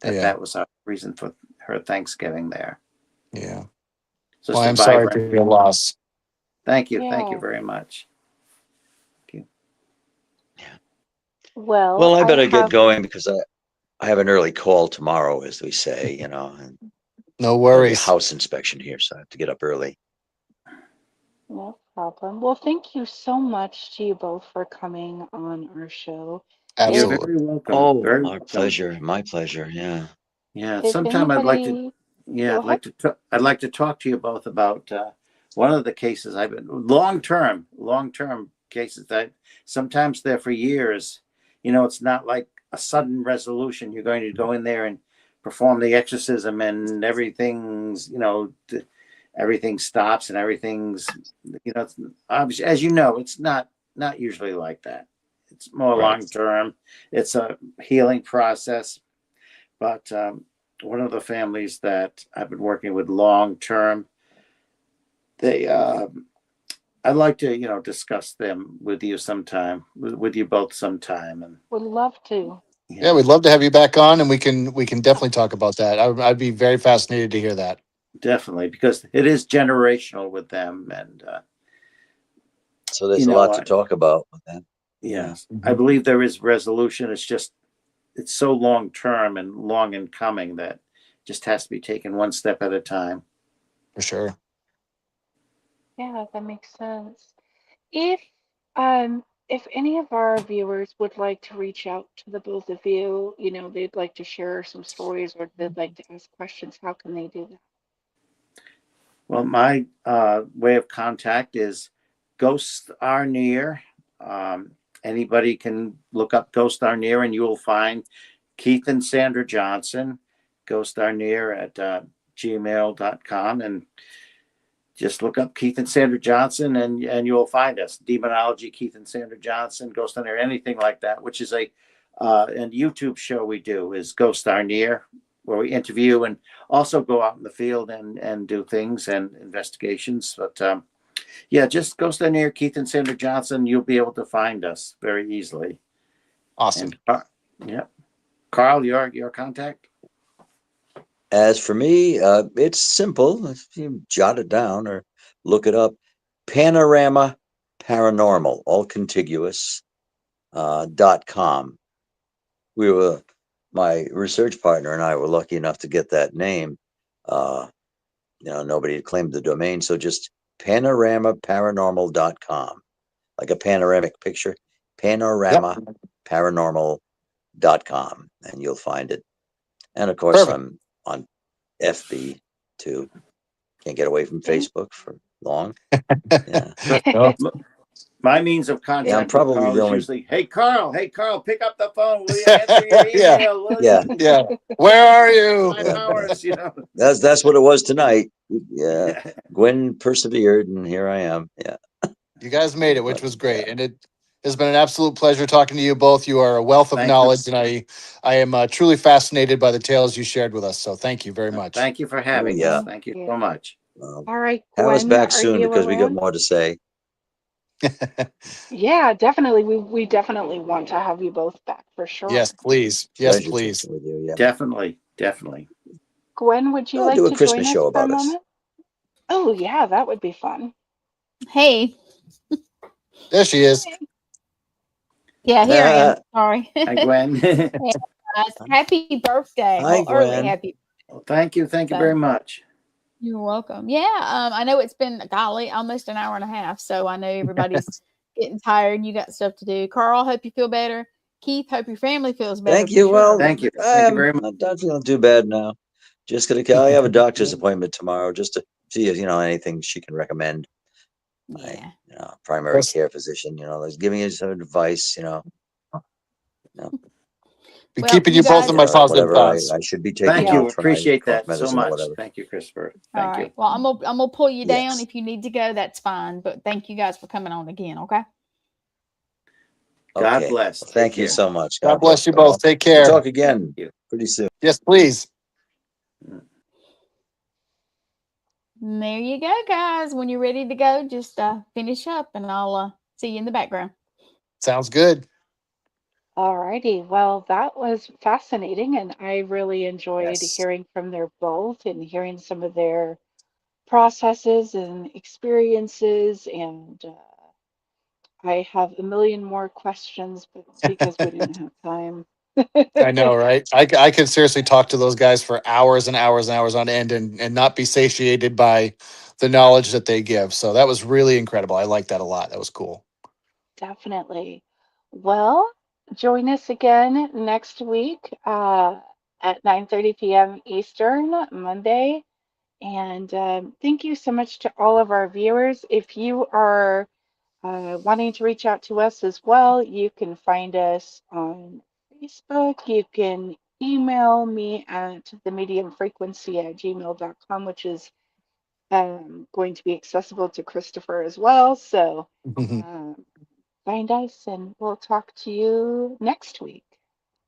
Yeah. That was our reason for her Thanksgiving there. Yeah. So Well, I'm sorry survivor. for your loss. Thank you. Thank you yeah. very much. Thank you. Well, well, I I better get have. going because I have an early call tomorrow, as we say, and No there'll be a worries. house inspection here, so I have to get up early. No problem. Well, thank you so much to you both for coming on our show. You're If Absolutely. very welcome. Oh, Very our welcome. pleasure. My pleasure. Yeah. Yeah. if Sometime I'd like to. anybody Yeah, go ahead. I'd like to talk to you both about one of the cases I've been long term cases that sometimes they're for years. It's not like a sudden resolution. You're going to go in there and perform the exorcism, and everything stops and everything's it's, as it's not usually like that. It's more Right. long term. It's a healing process, but one of the families that I've been working with long term, they I'd like to discuss them with you sometime, with you both sometime, and Would love to. Yeah, yeah, we'd love to have you back on, and we can definitely talk about that. I'd be very fascinated to hear that. definitely, because it is generational with them, and So there's you a know lot to I, talk about with that. Yeah. yes, I Mhm. believe there is resolution. It's so long term and long in coming that just has to be taken one step at a time. For sure. Yeah, that makes sense. If if any of our viewers would like to reach out to the both of you, they'd like to share some stories or they'd like to ask questions, how can they do that? Well, my way of contact is Ghosts R N.E.A.R. Anybody can look up Ghost R N.E.A.R and you will find Keith and Sandra Johnson, Ghost R N.E.A.R at gmail.com. And just look up Keith and Sandra Johnson and you'll find us. Demonology, Keith and Sandra Johnson, Ghost R N.E.A.R, anything like that, which is a and YouTube show we do is Ghost R N.E.A.R, where we interview and also go out in the field and do things and investigations. But yeah, just Ghost R N.E.A.R, Keith and Sandra Johnson. You'll be able to find us very easily. Awesome. And yeah, Carl, your contact. As for me, it's simple. If you jot it down or look it up, Panorama Paranormal, all contiguous, .com. My research partner and I were lucky enough to get that name. Nobody had claimed the domain, so just panoramaparanormal.com, like a panoramic picture, panoramaparanormal.com, and you'll find it. And of course, Perfect. I'm on FB too. Can't get away from Facebook for long. Yeah. No. My means of Yeah, I'm contact with probably Carl the is only. usually, hey, Carl, pick up the phone. Will you answer your Yeah. email? Will Yeah, you? Yeah. Where are you? 5 yeah. hours, you know. That's what it was tonight. Yeah, Gwen persevered, and here I am. Yeah. You guys made it, which But was great. And it has been an absolute pleasure talking to you both. You are a wealth of Thank you. knowledge, and I am truly fascinated by the tales you shared with us. So thank you very much. Thank you for having yeah. us. Thank you so much. All right, Have us Gwen, back are soon you because we got around? more to say. Yeah, definitely. We definitely want to have you both back for sure. Yes, please. Yes, Pleasure please. talking with you. Yeah. Definitely. Gwen, would you I'll like do a to join Christmas us show for a about us. moment? Oh, yeah, that would be fun. Hey, There she is. yeah, here I am. Sorry. Hi, Gwen. Hey, guys, happy birthday. Hi, Well, early Gwen. happy. Well, thank you very much. You're welcome. Yeah, I know it's been golly almost an hour and a half, so I know everybody's getting tired and you got stuff to do. Carl, hope you feel better. Keith, hope your family feels better. Thank for you. sure. Well, Thank you very much. I'm not feeling too bad now. Just gonna. I have a doctor's appointment tomorrow just to see if anything she can recommend. My Yeah. primary care physician. Is giving you some advice. Be Well, keeping you you both guys, in my positive Whatever thoughts. I should be Thank taking you. out for my Appreciate cough that so medicine or much. whatever. Thank you, Christopher. all Thank you. right. Well, I'm gonna pull you down Yes. if you need to go. That's fine. But thank you guys for coming on again. Okay. God Okay. bless. Well, thank Take you care. so much. God bless you you all. both. Take We'll care. talk again Thank you. pretty soon. Yes, please. And there you go, guys. When you're ready to go, just finish up, and I'll see you in the background. Sounds good. All righty. Well, that was fascinating, and I really enjoyed Yes. hearing from their both and hearing some of their processes and experiences. And I have a million more questions, but because we didn't have time. I know, right? I could seriously talk to those guys for hours and hours and hours on end and not be satiated by the knowledge that they give. So that was really incredible. I like that a lot. That was cool. Definitely. Well, join us again next week at 9:30 p.m. Eastern, Monday. And thank you so much to all of our viewers. If you are wanting to reach out to us as well, you can find us on Facebook. You can email me at themediumfrequency@gmail.com, which is going to be accessible to Christopher as well. So um, find us and we'll talk to you next week.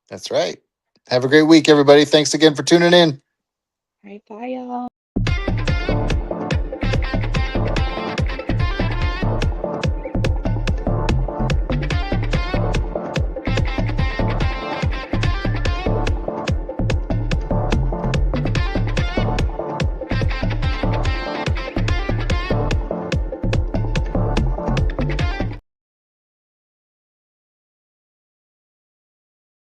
That's right. Have a great week, everybody. Thanks again for tuning in. All right, bye, y'all.